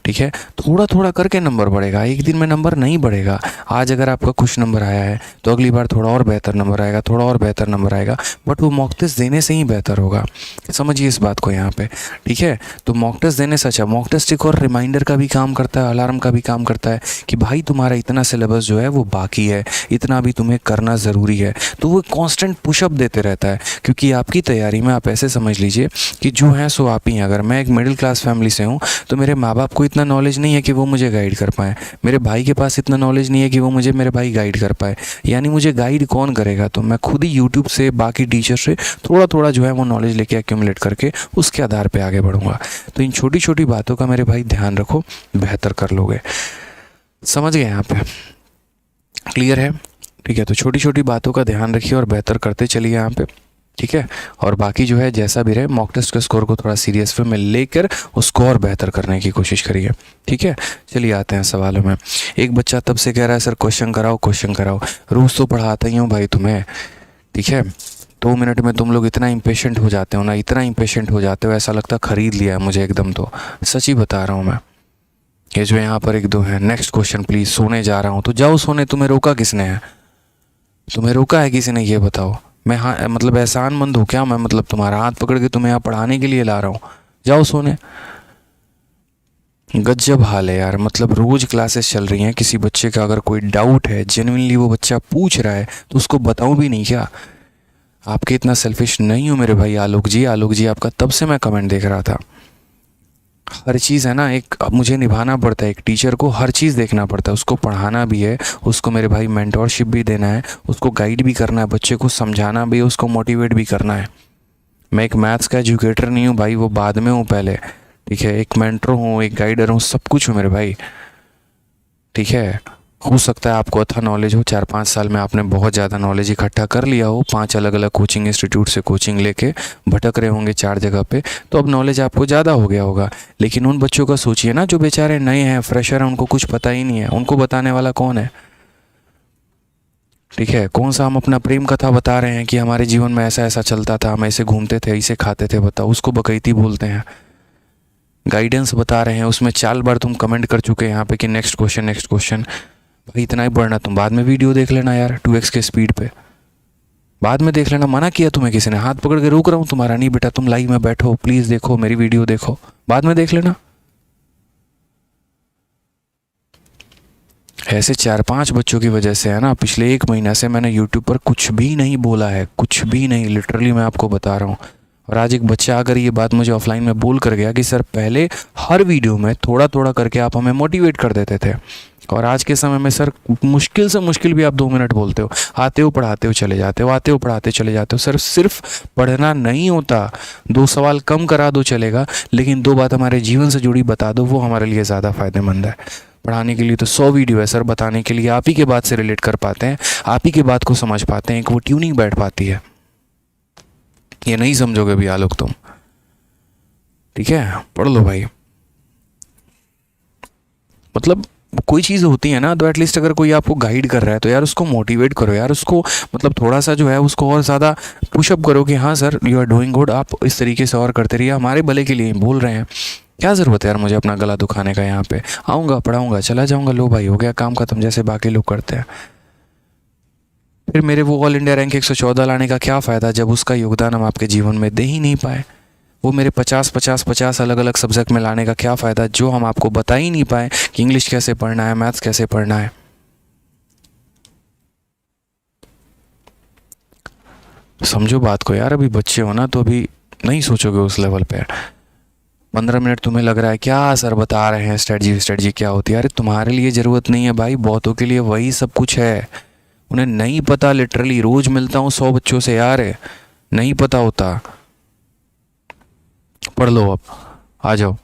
Speaker 1: ठीक है, थोड़ा थोड़ा करके नंबर बढ़ेगा, एक दिन में नंबर नहीं बढ़ेगा। आज अगर आपका कुछ नंबर आया है तो अगली बार थोड़ा और बेहतर नंबर आएगा, थोड़ा और बेहतर नंबर आएगा, बट वो मॉक टेस्ट देने से ही बेहतर होगा। समझिए इस बात को यहाँ पे। ठीक है, तो मॉक टेस्ट देने से अच्छा, मॉक टेस्ट एक और रिमाइंडर का भी काम करता है, अलार्म का भी काम करता है कि भाई तुम्हारा इतना सिलेबस जो है वो बाकी है, इतना भी तुम्हें करना ज़रूरी है। तो वो कांस्टेंट पुशअप देते रहता है, क्योंकि आपकी तैयारी में आप ऐसे समझ लीजिए कि जो है सो आप ही हैं। अगर मैं एक मिडिल क्लास फैमिली से हूँ तो मेरे माँ बाप को इतना नॉलेज नहीं है कि वो मुझे गाइड कर पाएँ, मेरे भाई के पास इतना नॉलेज नहीं है कि वो मुझे मेरे भाई गाइड कर पाए, यानी मुझे गाइड कौन करेगा? तो मैं खुद ही यूट्यूब से, बाकी टीचर से थोड़ा थोड़ा जो है वो नॉलेज लेके एक्यूमुलेट करके उसके आधार पे आगे बढ़ूंगा। तो इन छोटी छोटी बातों का मेरे भाई ध्यान रखो, बेहतर कर लोगे। समझ गए यहाँ पे? क्लियर है? ठीक है, तो छोटी छोटी बातों का ध्यान रखिए और बेहतर करते चलिए यहाँ पे। ठीक है, और बाकी जो है जैसा भी रहे, मॉक टेस्ट के स्कोर को थोड़ा सीरियस वे में लेकर उसको और बेहतर करने की कोशिश करिए। ठीक है, चलिए आते हैं सवालों में। एक बच्चा तब से कह रहा है सर क्वेश्चन कराओ, क्वेश्चन कराओ। रोज़ तो पढ़ाता ही हूँ भाई तुम्हें। ठीक है, 2 मिनट में तुम लोग इतना इम्पेशेंट हो जाते हो ना, इतना इम्पेशेंट हो जाते हो, ऐसा लगता खरीद लिया है मुझे एकदम। तो सच ही बता रहा हूँ मैं। ये जो यहाँ पर 1-2 है, नेक्स्ट क्वेश्चन प्लीज़। सोने जा रहा हूँ, तो जाओ सोने, तुम्हें रोका किसने है? तुम्हें रोका है किसी ने, ये बताओ। मैं हाँ मतलब एहसानमंद हूँ क्या मैं? मतलब तुम्हारा हाथ पकड़ के तुम्हें यहाँ पढ़ाने के लिए ला रहा हूँ, जाओ सोने। गजब हाल है यार, मतलब रोज़ क्लासेस चल रही हैं, किसी बच्चे का अगर कोई डाउट है, जेन्युइनली वो बच्चा पूछ रहा है, तो उसको बताऊँ भी नहीं क्या? आपके इतना सेल्फिश नहीं हूँ मेरे भाई। आलोक जी, आलोक जी, आपका तब से मैं कमेंट देख रहा था। हर चीज़ है ना, एक मुझे निभाना पड़ता है, एक टीचर को हर चीज़ देखना पड़ता है, उसको पढ़ाना भी है, उसको मेरे भाई मेंटोरशिप भी देना है, उसको गाइड भी करना है, बच्चे को समझाना भी है, उसको मोटिवेट भी करना है। मैं एक मैथ्स का एजुकेटर नहीं हूँ भाई, वो बाद में हूँ पहले। ठीक है, एक मेंटर हूँ, एक गाइडर हूँ, सब कुछ हूँ मेरे भाई। ठीक है, हो सकता है आपको अच्छा नॉलेज हो, 4-5 साल में आपने बहुत ज़्यादा नॉलेज इकट्ठा कर लिया हो, 5 अलग अलग कोचिंग इंस्टीट्यूट से कोचिंग लेके भटक रहे होंगे 4 जगह पे, तो अब नॉलेज आपको ज़्यादा हो गया होगा। लेकिन उन बच्चों का सोचिए ना जो बेचारे नए हैं, फ्रेशर हैं, उनको कुछ पता ही नहीं है, उनको बताने वाला कौन है? ठीक है, कौन सा हम अपना प्रेम कथा बता रहे हैं कि हमारे जीवन में ऐसा ऐसा चलता था, हम ऐसे घूमते थे, ऐसे खाते थे, बताओ, उसको बकैती बोलते हैं। गाइडेंस बता रहे हैं, उसमें 4 बार तुम कमेंट कर चुके हैं यहाँ पे कि नेक्स्ट क्वेश्चन, नेक्स्ट क्वेश्चन। भाई इतना ही पढ़ना, तुम बाद में वीडियो देख लेना यार 2x के स्पीड पे, बाद में देख लेना। मना किया तुम्हें किसी ने? हाथ पकड़ के रोक रहा हूँ तुम्हारा? नहीं बेटा, तुम लाइव में बैठो, प्लीज़ देखो मेरी वीडियो, देखो, बाद में देख लेना। ऐसे 4-5 बच्चों की वजह से है ना, पिछले 1 महीना से मैंने यूट्यूब पर कुछ भी नहीं बोला है, कुछ भी नहीं, लिटरली मैं आपको बता रहा हूँ। और आज एक बच्चा अगर ये बात मुझे ऑफलाइन में बोल कर गया कि सर पहले हर वीडियो में थोड़ा थोड़ा करके आप हमें मोटिवेट कर देते थे, और आज के समय में सर मुश्किल से मुश्किल भी आप 2 मिनट बोलते हो, आते हो पढ़ाते हो चले जाते हो, आते हो पढ़ाते चले जाते हो। सर सिर्फ पढ़ना नहीं होता, 2 सवाल कम करा दो चलेगा, लेकिन 2 बात हमारे जीवन से जुड़ी बता दो, वो हमारे लिए ज़्यादा फ़ायदेमंद है। पढ़ाने के लिए तो 100 वीडियो है सर, बताने के लिए आप ही के बात से रिलेट कर पाते हैं, आप ही के बात को समझ पाते हैं, एक वो ट्यूनिंग बैठ पाती है। ये नहीं समझोगे भी आलोक तुम। ठीक है, पढ़ लो भाई। मतलब कोई चीज़ होती है ना, तो एटलीस्ट अगर कोई आपको गाइड कर रहा है तो यार उसको मोटिवेट करो यार, उसको मतलब थोड़ा सा जो है उसको और ज़्यादा पुशअप करो कि हाँ sir you are doing good, आप इस तरीके से और करते रहिए, हमारे भले के लिए बोल रहे हैं। क्या ज़रूरत है यार मुझे अपना गला दुखाने का, यहाँ पे आऊँगा पढ़ाऊँगा चला जाऊँगा, लो भाई हो गया काम खत्म, जैसे बाकी लोग करते हैं। फिर मेरे वो ऑल इंडिया रैंक 114 लाने का क्या फ़ायदा जब उसका योगदान हम आपके जीवन में दे ही नहीं पाए। वो मेरे 50 अलग अलग सब्जेक्ट में लाने का क्या फ़ायदा जो हम आपको बता ही नहीं पाए कि इंग्लिश कैसे पढ़ना है, मैथ्स कैसे पढ़ना है। समझो बात को यार, अभी बच्चे हो ना तो अभी नहीं सोचोगे उस लेवल पे। 15 मिनट तुम्हें लग रहा है क्या सर बता रहे हैं स्ट्रेटजी क्या होती है, अरे तुम्हारे लिए ज़रूरत नहीं है भाई, बहुतों के लिए वही सब कुछ है। उन्हें नहीं पता, लिटरली रोज़ मिलता हूँ 100 बच्चों से यार, नहीं पता होता। पढ़ लो अब, आ जाओ।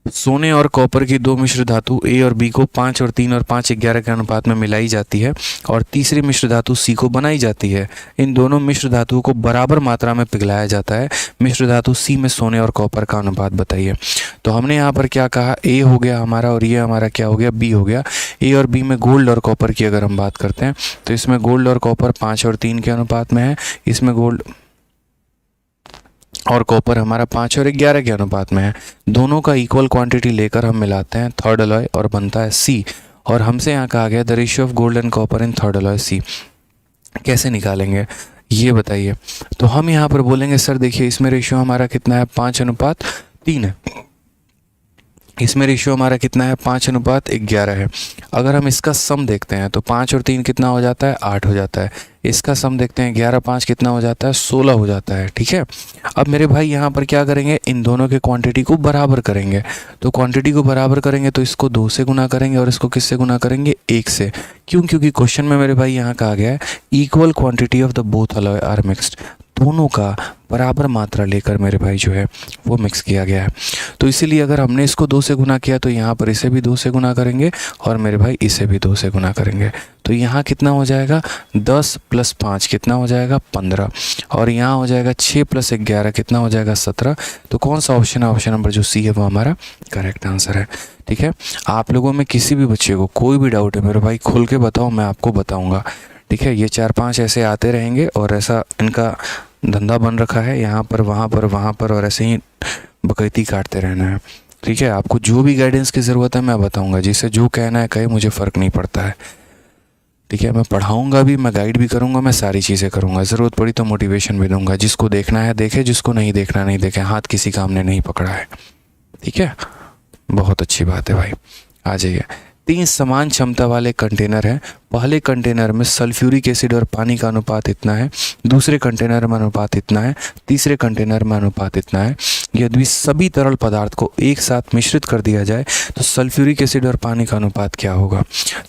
Speaker 1: सोने और कॉपर की दो मिश्र धातु ए और बी को 5 और 3 और 5 11 के अनुपात में मिलाई जाती है और तीसरी मिश्र धातु सी को बनाई जाती है। इन दोनों मिश्र धातुओं को बराबर मात्रा में पिघलाया जाता है। मिश्र धातु सी में सोने और कॉपर का अनुपात बताइए। तो हमने यहाँ पर क्या कहा, ए हो गया हमारा और ये हमारा क्या हो गया, बी हो गया। ए और बी में गोल्ड और कॉपर की अगर हम बात करते हैं तो इसमें गोल्ड और कॉपर 5 और 3 के अनुपात में है, इसमें गोल्ड और कॉपर हमारा 5 और 11 के अनुपात में है। दोनों का इक्वल क्वांटिटी लेकर हम मिलाते हैं थर्ड अलॉय और बनता है सी। और हमसे यहाँ कहा गया the ratio of gold and copper in third alloy C. कैसे निकालेंगे ये बताइए। तो हम यहाँ पर बोलेंगे सर देखिए इसमें रेशियो हमारा कितना है, 5:3 है। इसमें रेशियो हमारा कितना है, 5:11 है। अगर हम इसका सम देखते हैं तो 5 और 3 कितना हो जाता है, 8 हो जाता है। इसका सम देखते हैं 11 5 कितना हो जाता है, 16 हो जाता है। ठीक है, अब मेरे भाई यहाँ पर क्या करेंगे, इन दोनों के क्वांटिटी को बराबर करेंगे। तो क्वांटिटी को बराबर करेंगे तो इसको 2 से गुना करेंगे और इसको किससे गुना करेंगे, 1 से। क्यों, क्योंकि क्वेश्चन में मेरे भाई यहाँ कहा गया है equal quantity of the both alloy are mixed, दोनों का बराबर मात्रा लेकर मेरे भाई जो है वो मिक्स किया गया है। तो इसीलिए अगर हमने इसको 2 से गुना किया तो यहाँ पर इसे भी 2 से गुना करेंगे और मेरे भाई इसे भी 2 से गुना करेंगे। तो यहाँ कितना हो जाएगा, 10 + 5 कितना हो जाएगा, 15। और यहाँ हो जाएगा 6 + 11 कितना हो जाएगा, 17। तो कौन सा ऑप्शन है, ऑप्शन नंबर जो सी है वो हमारा करेक्ट आंसर है। ठीक है, आप लोगों में किसी भी बच्चे को कोई भी डाउट है मेरे भाई खुल के बताओ, मैं आपको बताऊँगा। ठीक है, ये 4-5 ऐसे आते रहेंगे और ऐसा इनका धंधा बन रखा है, यहाँ पर वहाँ पर और ऐसे ही बकैती काटते रहना है। ठीक है, आपको जो भी गाइडेंस की ज़रूरत है मैं बताऊंगा, जिसे जो कहना है कहे, मुझे फ़र्क नहीं पड़ता है। ठीक है, मैं पढ़ाऊंगा भी, मैं गाइड भी करूंगा, मैं सारी चीज़ें करूंगा, ज़रूरत पड़ी तो मोटिवेशन भी दूंगा। जिसको देखना है देखे, जिसको नहीं देखना नहीं देखे, हाथ किसी काम ने नहीं पकड़ा है। ठीक है, बहुत अच्छी बात है भाई, आ जाइए। 3 समान क्षमता वाले कंटेनर हैं। पहले कंटेनर में सल्फ्यूरिक एसिड और पानी का अनुपात इतना है, दूसरे कंटेनर में अनुपात इतना है, तीसरे कंटेनर में अनुपात इतना है। यदि सभी तरल पदार्थ को एक साथ मिश्रित कर दिया जाए तो सल्फ्यूरिक एसिड और पानी का अनुपात क्या होगा।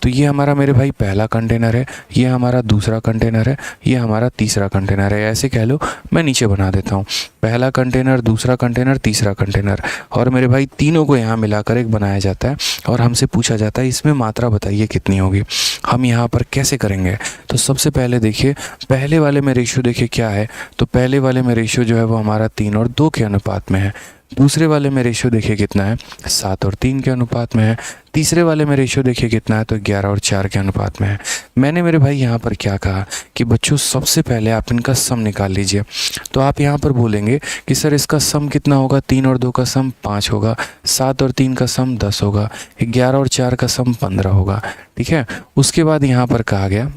Speaker 1: तो ये हमारा मेरे भाई पहला कंटेनर है, ये हमारा दूसरा कंटेनर है, ये हमारा तीसरा कंटेनर है। ऐसे कह लो, मैं नीचे बना देता हूँ, पहला कंटेनर, दूसरा कंटेनर, तीसरा कंटेनर। और मेरे भाई तीनों को यहाँ मिलाकर एक बनाया जाता है और हमसे पूछा जाता है इसमें मात्रा बताइए कितनी होगी। हम यहाँ पर कैसे करेंगे, तो सबसे पहले देखिए पहले वाले में रेशियो देखिए क्या है। तो पहले वाले में रेशियो जो है वो हमारा 3 और 2 के अनुपात में है। दूसरे वाले में रेशियो देखिए कितना है, 7 और 3 के अनुपात में है। तीसरे वाले में रेशियो देखिए कितना है, तो 11 और 4 के अनुपात में है। मैंने मेरे भाई यहाँ पर क्या कहा कि बच्चों सबसे पहले आप इनका सम निकाल लीजिए। तो आप यहाँ पर बोलेंगे कि सर इसका सम कितना होगा, 3 और 2 का सम 5 होगा, 7 और 3 का सम 10 होगा, 11 और 4 का सम 15 होगा। ठीक है, उसके बाद यहाँ पर कहा गया,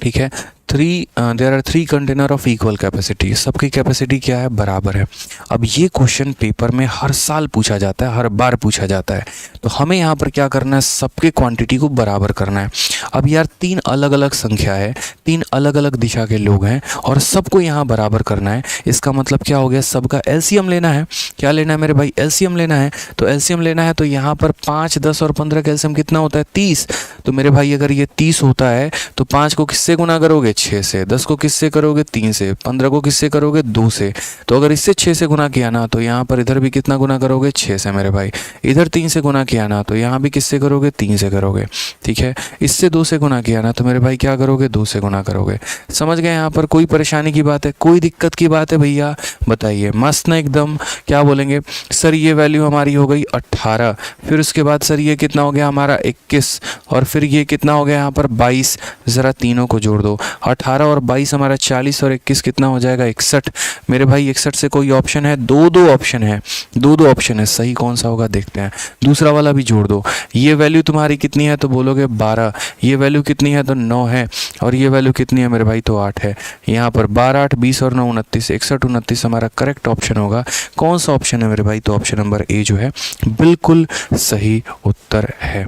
Speaker 1: ठीक है, there are 3 container of equal capacity, सबकी कैपेसिटी क्या है, बराबर है। अब ये क्वेश्चन पेपर में हर साल पूछा जाता है, हर बार पूछा जाता है। तो हमें यहाँ पर क्या करना है, सबके क्वांटिटी को बराबर करना है। अब यार 3 अलग अलग संख्या है, 3 अलग अलग दिशा के लोग हैं और सबको यहाँ बराबर करना है। इसका मतलब क्या हो गया, सबका एलसीएम लेना है। क्या लेना है मेरे भाई, एलसीएम लेना है। तो एलसीएम लेना है तो यहाँ पर 5, 10 और 15 का एलसीएम कितना होता है, 30। तो मेरे भाई अगर ये 30 होता है तो 5 को किससे गुना करोगे, 6 से। 10 को किससे करोगे, 3 से। 15 को किससे करोगे, 2 से। तो अगर इससे 6 से गुना किया ना तो यहाँ पर इधर भी कितना गुना करोगे, 6 से मेरे भाई। इधर 3 से गुना किया ना तो यहाँ भी किससे करोगे, 3 से करोगे। ठीक है, इससे 2 से गुना किया ना, तो मेरे भाई क्या करोगे, 2 से गुना करोगे। समझ गए यहाँ पर? कोई परेशानी की बात है, कोई दिक्कत की बात है भैया? बताइए। मस्त ना एकदम। क्या बोलेंगे सर, ये वैल्यू हमारी हो गई 18, फिर उसके बाद सर ये कितना हो गया हमारा 21, और फिर ये कितना हो गया यहाँ पर 22। ज़रा तीनों को जोड़ दो, 18 और 22 हमारा 40, और 21 कितना हो जाएगा 61। मेरे भाई 61 से कोई ऑप्शन है? दो ऑप्शन है, दो ऑप्शन है। सही कौन सा होगा देखते हैं। दूसरा वाला भी जोड़ दो। ये वैल्यू तुम्हारी कितनी है, तो बोलोगे 12। ये वैल्यू कितनी है, तो 9 है। और ये वैल्यू कितनी है मेरे भाई, तो 8 है। यहाँ पर 12, 8, 20 और 9, 29, 61, 29 हमारा करेक्ट ऑप्शन होगा। कौन सा ऑप्शन है मेरे भाई, तो ऑप्शन नंबर ए जो है बिल्कुल सही उत्तर है।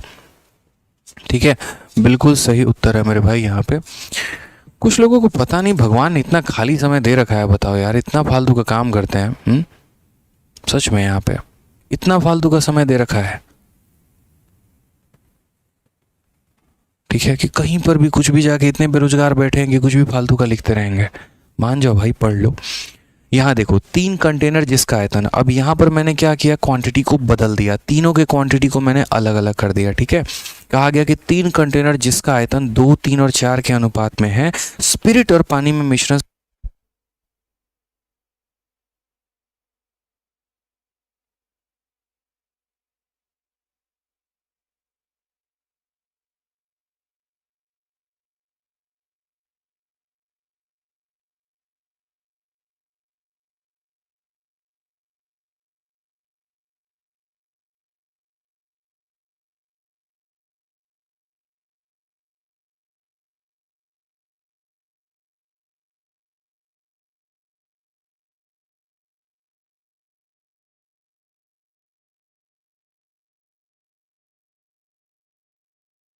Speaker 1: ठीक है, बिल्कुल सही उत्तर है मेरे भाई। यहाँ पे कुछ लोगों को पता नहीं भगवान ने इतना खाली समय दे रखा है, बताओ यार, इतना फालतू का काम करते हैं। सच में यहाँ पे इतना फालतू का समय दे रखा है। ठीक है, कि कहीं पर भी कुछ भी जाके इतने बेरोजगार बैठे हैं कि कुछ भी फालतू का लिखते रहेंगे। मान जाओ भाई, पढ़ लो। यहाँ देखो 3 कंटेनर जिसका आयतन, अब यहाँ पर मैंने क्या किया, क्वांटिटी को बदल दिया, तीनों के क्वांटिटी को मैंने अलग अलग कर दिया। ठीक है, कहा गया कि 3 कंटेनर जिसका आयतन 2, 3 और 4 के अनुपात में है, स्पिरिट और पानी में मिश्रण।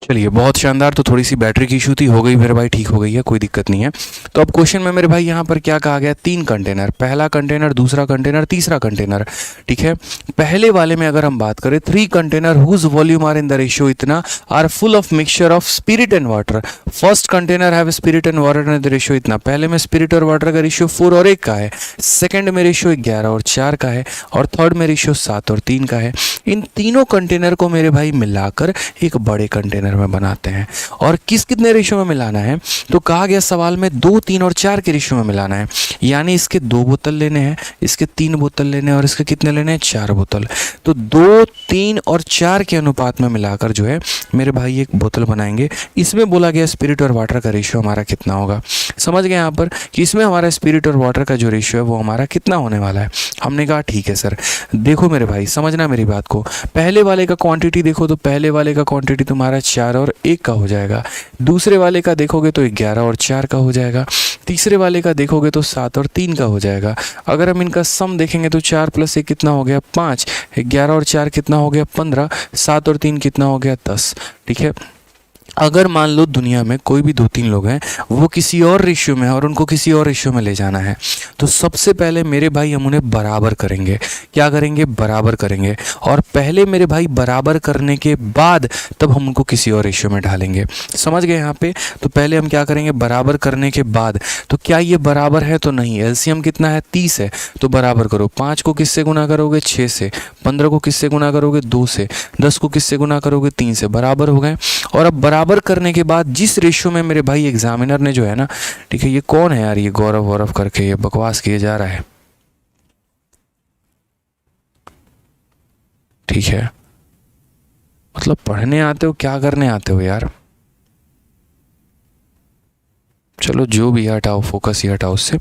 Speaker 1: चलिए, बहुत शानदार। तो थोड़ी सी बैटरी की इशू थी, हो गई मेरे भाई, ठीक हो गई है, कोई दिक्कत नहीं है। तो अब क्वेश्चन में मेरे भाई यहाँ पर क्या कहा गया, 3 कंटेनर, पहला कंटेनर, दूसरा कंटेनर, तीसरा कंटेनर। ठीक है, पहले वाले में अगर हम बात करें, 3 container whose volume are in the ratio इतना are full of mixture of spirit and water. First container have spirit and water in the ratio इतना, पहले में स्पिरिट और वाटर का रेशियो 4 और 1 का है, सेकंड में रेशियो 11 और 4 का है, और थर्ड में रेशियो 7 और 3 का है। इन तीनों कंटेनर को मेरे भाई मिलाकर एक बड़े कंटेनर में बनाते हैं। और कितने रेशियो में मिलाना है, तो कहा गया सवाल में 2, 3 और 4 के रेशियो में मिलाना है। यानी इसके 2 बोतल लेने हैं, इसके 3 बोतल लेने हैं, और इसके कितने लेने हैं, 4 बोतल। तो 2, 3 और 4 के अनुपात में मिलाकर जो है मेरे भाई एक बोतल बनाएंगे। इसमें बोला गया स्पिरिट और वाटर का रेशियो हमारा कितना होगा। समझ गए यहाँ पर कि इसमें हमारा स्पिरिट और वाटर का जो रेशियो है वो हमारा कितना होने वाला है। हमने कहा ठीक है सर। देखो मेरे भाई, समझना मेरी बात को, पहले वाले का क्वांटिटी देखो, तो पहले वाले का क्वांटिटी तुम्हारा 4 और 1 का हो जाएगा। दूसरे वाले का देखोगे तो 11 और 4 का हो जाएगा। तीसरे वाले का देखोगे तो 7 और 3 का हो जाएगा। अगर हम इनका सम देखेंगे तो 4 + 1 कितना हो गया, 5, 11 और 4 कितना हो गया, 15, 7 और 3 कितना हो गया, 10। ठीक है, अगर मान लो दुनिया में कोई भी 2-3 लोग हैं, वो किसी और रेशियो में है और उनको किसी और रेशियो में ले जाना है, तो सबसे पहले मेरे भाई हम उन्हें बराबर करेंगे। क्या करेंगे, बराबर करेंगे। और पहले मेरे भाई बराबर करने के बाद तब हम उनको किसी और रेशियो में ढालेंगे। समझ गए यहाँ पे? तो पहले हम क्या करेंगे, बराबर करने के बाद। तो क्या ये बराबर है, तो नहीं। एलसीएम कितना है, 30 है, तो बराबर करो। 5 को किससे गुना करोगे, 6 से। 15 को किससे गुना करोगे, 2 से। 10 को किससे गुना करोगे, 3 से। बराबर हो गए। और अब बराबर करने के बाद जिस रेशियो में मेरे भाई एग्जामिनर ने जो है ना, ठीक है, ये कौन है यार, ये गौरव करके ये बकवास किए जा रहा है। ठीक है, मतलब पढ़ने आते हो, क्या करने आते हो यार। चलो जो भी, हटाओ, फोकस ही हटाओ उससे।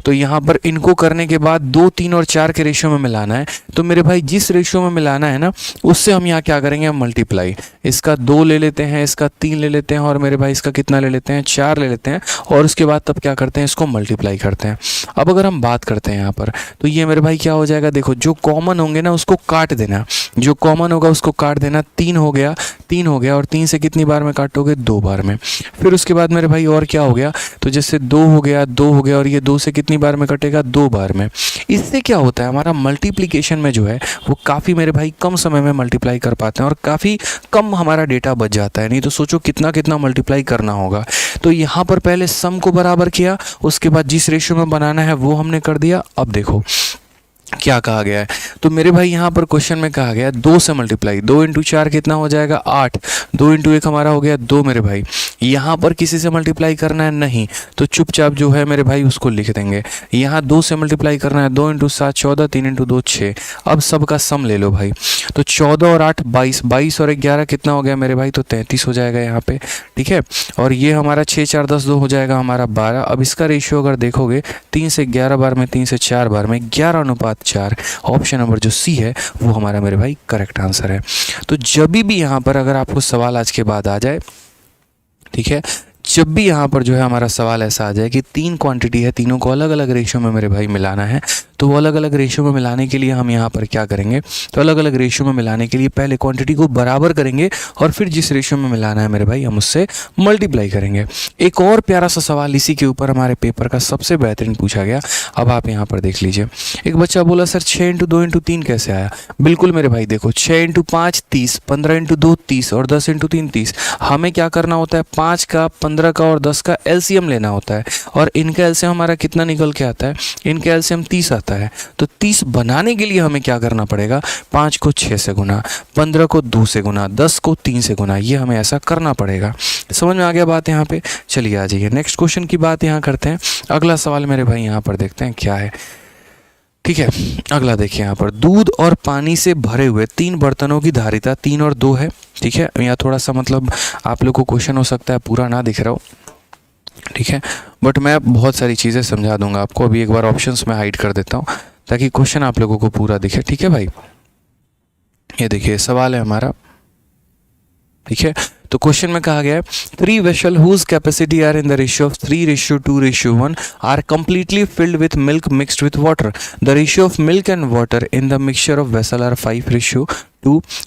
Speaker 1: तो यहाँ पर इनको करने के बाद 2, 3 और 4 के रेशियो में मिलाना है। तो मेरे भाई जिस रेशियो में मिलाना है ना, उससे हम यहाँ क्या करेंगे, हम मल्टीप्लाई। इसका 2 ले लेते हैं, इसका 3 ले लेते हैं, और मेरे भाई इसका कितना ले लेते हैं, 4 ले लेते हैं। और उसके बाद तब क्या करते हैं, इसको मल्टीप्लाई करते हैं। अब अगर हम बात करते हैं यहाँ पर, तो ये मेरे भाई क्या हो जाएगा, देखो जो कॉमन होंगे ना उसको काट देना, जो कॉमन होगा उसको काट देना। 3 हो गया, 3 हो गया, और 3 से कितनी बार में काटोगे, 2 बार में। फिर उसके बाद मेरे भाई और क्या हो गया, तो जैसे 2 हो गया, 2 हो गया, और ये 2 से कितनी बार में कटेगा, 2 बार में। इससे क्या होता है, हमारा मल्टीप्लिकेशन में जो है वो काफ़ी मेरे भाई कम समय में मल्टीप्लाई कर पाते हैं, और काफ़ी कम हमारा डेटा बच जाता है। नहीं तो सोचो कितना कितना मल्टीप्लाई करना होगा। तो यहाँ पर पहले सम को बराबर किया, उसके बाद जिस रेशियो में बनाना है वो हमने कर दिया। अब देखो क्या कहा गया है, तो मेरे भाई यहाँ पर क्वेश्चन में कहा गया 2 से मल्टीप्लाई, 2 इंटू 4 कितना हो जाएगा 8, 2 इंटू 1 हमारा हो गया 2 मेरे भाई। यहाँ पर किसी से मल्टीप्लाई करना है नहीं, तो चुपचाप जो है मेरे भाई उसको लिख देंगे। यहाँ 2 से मल्टीप्लाई करना है, 2 इंटू 7 14, 3 इंटू 2 6। अब सबका सम ले लो भाई, तो 14 और 8 22, 22 और 11 कितना हो गया मेरे भाई, तो 33 हो जाएगा यहाँ पे, ठीक है। और ये हमारा 6 4 10 2 हो जाएगा हमारा 12। अब इसका रेशियो अगर देखोगे 3 से 11 बार में, 3 से 4 बार में 11:4। ऑप्शन नंबर जो सी है वो हमारा मेरे भाई करेक्ट आंसर है। तो जब भी यहाँ पर अगर आपको सवाल आज के बाद आ जाए, ठीक है, जब भी यहाँ पर जो है हमारा सवाल ऐसा आ जाए कि 3 क्वांटिटी है, तीनों को अलग अलग रेशियो में मेरे भाई मिलाना है, तो वो अलग अलग रेशियो में मिलाने के लिए हम यहाँ पर क्या करेंगे, तो अलग अलग रेशियो में मिलाने के लिए पहले क्वांटिटी को बराबर करेंगे और फिर जिस रेशियो में मिलाना है मेरे भाई हम उससे मल्टीप्लाई करेंगे। एक और प्यारा सा सवाल इसी के ऊपर हमारे पेपर का सबसे बेहतरीन पूछा गया, अब आप यहाँ पर देख लीजिए। एक बच्चा बोला सर 6 इंटू 2 इंटू 3 कैसे आया। बिल्कुल मेरे भाई देखो, 6 इंटू 5 30, 15 इंटू 2 30 और 10 इंटू 3 30। हमें क्या करना होता है, 5 का 15 का और 10 का एलसीएम लेना होता है, और इनका एलसीएम हमारा कितना निकल के आता है, इनका एलसीएम 30 आता है। तो 30 बनाने के लिए हमें क्या करना पड़ेगा, 5 को 6 से गुना, 15 को 2 से गुना, 10 को 3 से गुना, ये हमें ऐसा करना पड़ेगा। समझ में आ गया बात यहाँ पे। चलिए आ जाइए नेक्स्ट क्वेश्चन की बात यहाँ करते हैं। अगला सवाल मेरे भाई यहाँ पर देखते हैं क्या है, ठीक है। अगला देखिए यहाँ पर, दूध और पानी से भरे हुए 3 बर्तनों की धारिता 3 और 2 है, ठीक है। यहाँ थोड़ा सा मतलब आप लोग को क्वेश्चन हो सकता है पूरा ना दिख रहा हो, ठीक है, बट मैं बहुत सारी चीज़ें समझा दूंगा आपको। अभी एक बार ऑप्शंस में हाइड कर देता हूँ ताकि क्वेश्चन आप लोगों को पूरा दिखे, ठीक है भाई। ये देखिए सवाल है हमारा, ठीक है। तो क्वेश्चन में कहा गया है 3 vessel whose capacity are in the ratio of 3:2:1 are completely filled with milk mixed with water. The ratio of milk and water in the mixture of vessel are 5:2,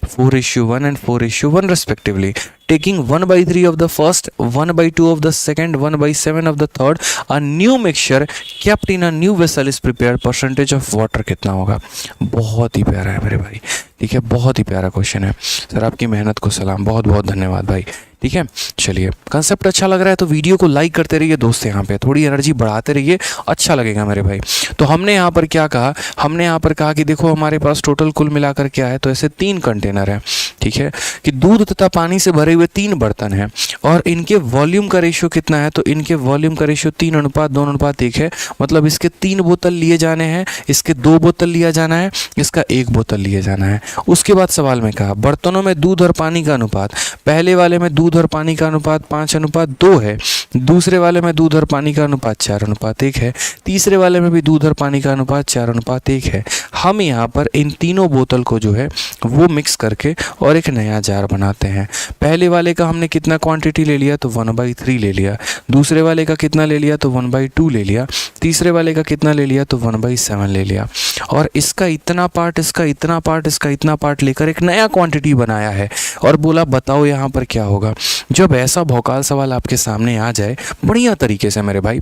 Speaker 1: 4:1 and 4:1 respectively. Taking 1/3 of the first, 1/2 of the second, 1/7 of the third, a new mixture kept in a new vessel is prepared. Percentage of water कितना होगा। बहुत ही प्यारा है मेरे भाई, ठीक है, बहुत ही प्यारा क्वेश्चन है सर, आपकी मेहनत को सलाम, बहुत बहुत धन्यवाद भाई, ठीक है। चलिए कंसेप्ट अच्छा लग रहा है तो वीडियो को लाइक करते रहिए दोस्त, यहाँ पे थोड़ी एनर्जी बढ़ाते रहिए, अच्छा लगेगा मेरे भाई। तो हमने यहाँ पर क्या कहा, हमने यहाँ पर कहा कि देखो हमारे पास टोटल कुल मिलाकर क्या है, तो ऐसे 3 कंटेनर है, ठीक है, कि दूध तथा पानी से भरे हुए 3 बर्तन हैं और इनके वॉल्यूम का रेशियो कितना है, तो इनके वॉल्यूम का रेशियो 3:2:1 है। मतलब इसके 3 बोतल लिए जाने हैं, इसके 2 बोतल लिया जाना है, इसका 1 बोतल लिए जाना है। उसके बाद सवाल में कहा बर्तनों में दूध और पानी का अनुपात, पहले वाले में दूध और पानी का अनुपात 5:2 है, दूसरे वाले में दूध और पानी का अनुपात 4:1 है, तीसरे वाले में भी दूध और पानी का अनुपात 4:1 है। हम यहाँ पर इन तीनों बोतल को जो है वो मिक्स करके और एक नया जार बनाते हैं। पहले वाले का हमने कितना क्वांटिटी ले लिया, तो 1/3 ले लिया, दूसरे वाले का कितना ले लिया, तो 1/2 ले लिया, तीसरे वाले का कितना ले लिया, तो 1/7 ले लिया, और इसका इतना पार्ट, इसका इतना पार्ट, इसका इतना पार्ट लेकर एक नया क्वांटिटी बनाया है और बोला बताओ यहाँ पर क्या होगा। जब ऐसा भौकाल सवाल आपके सामने आ जाए बढ़िया तरीके से मेरे भाई,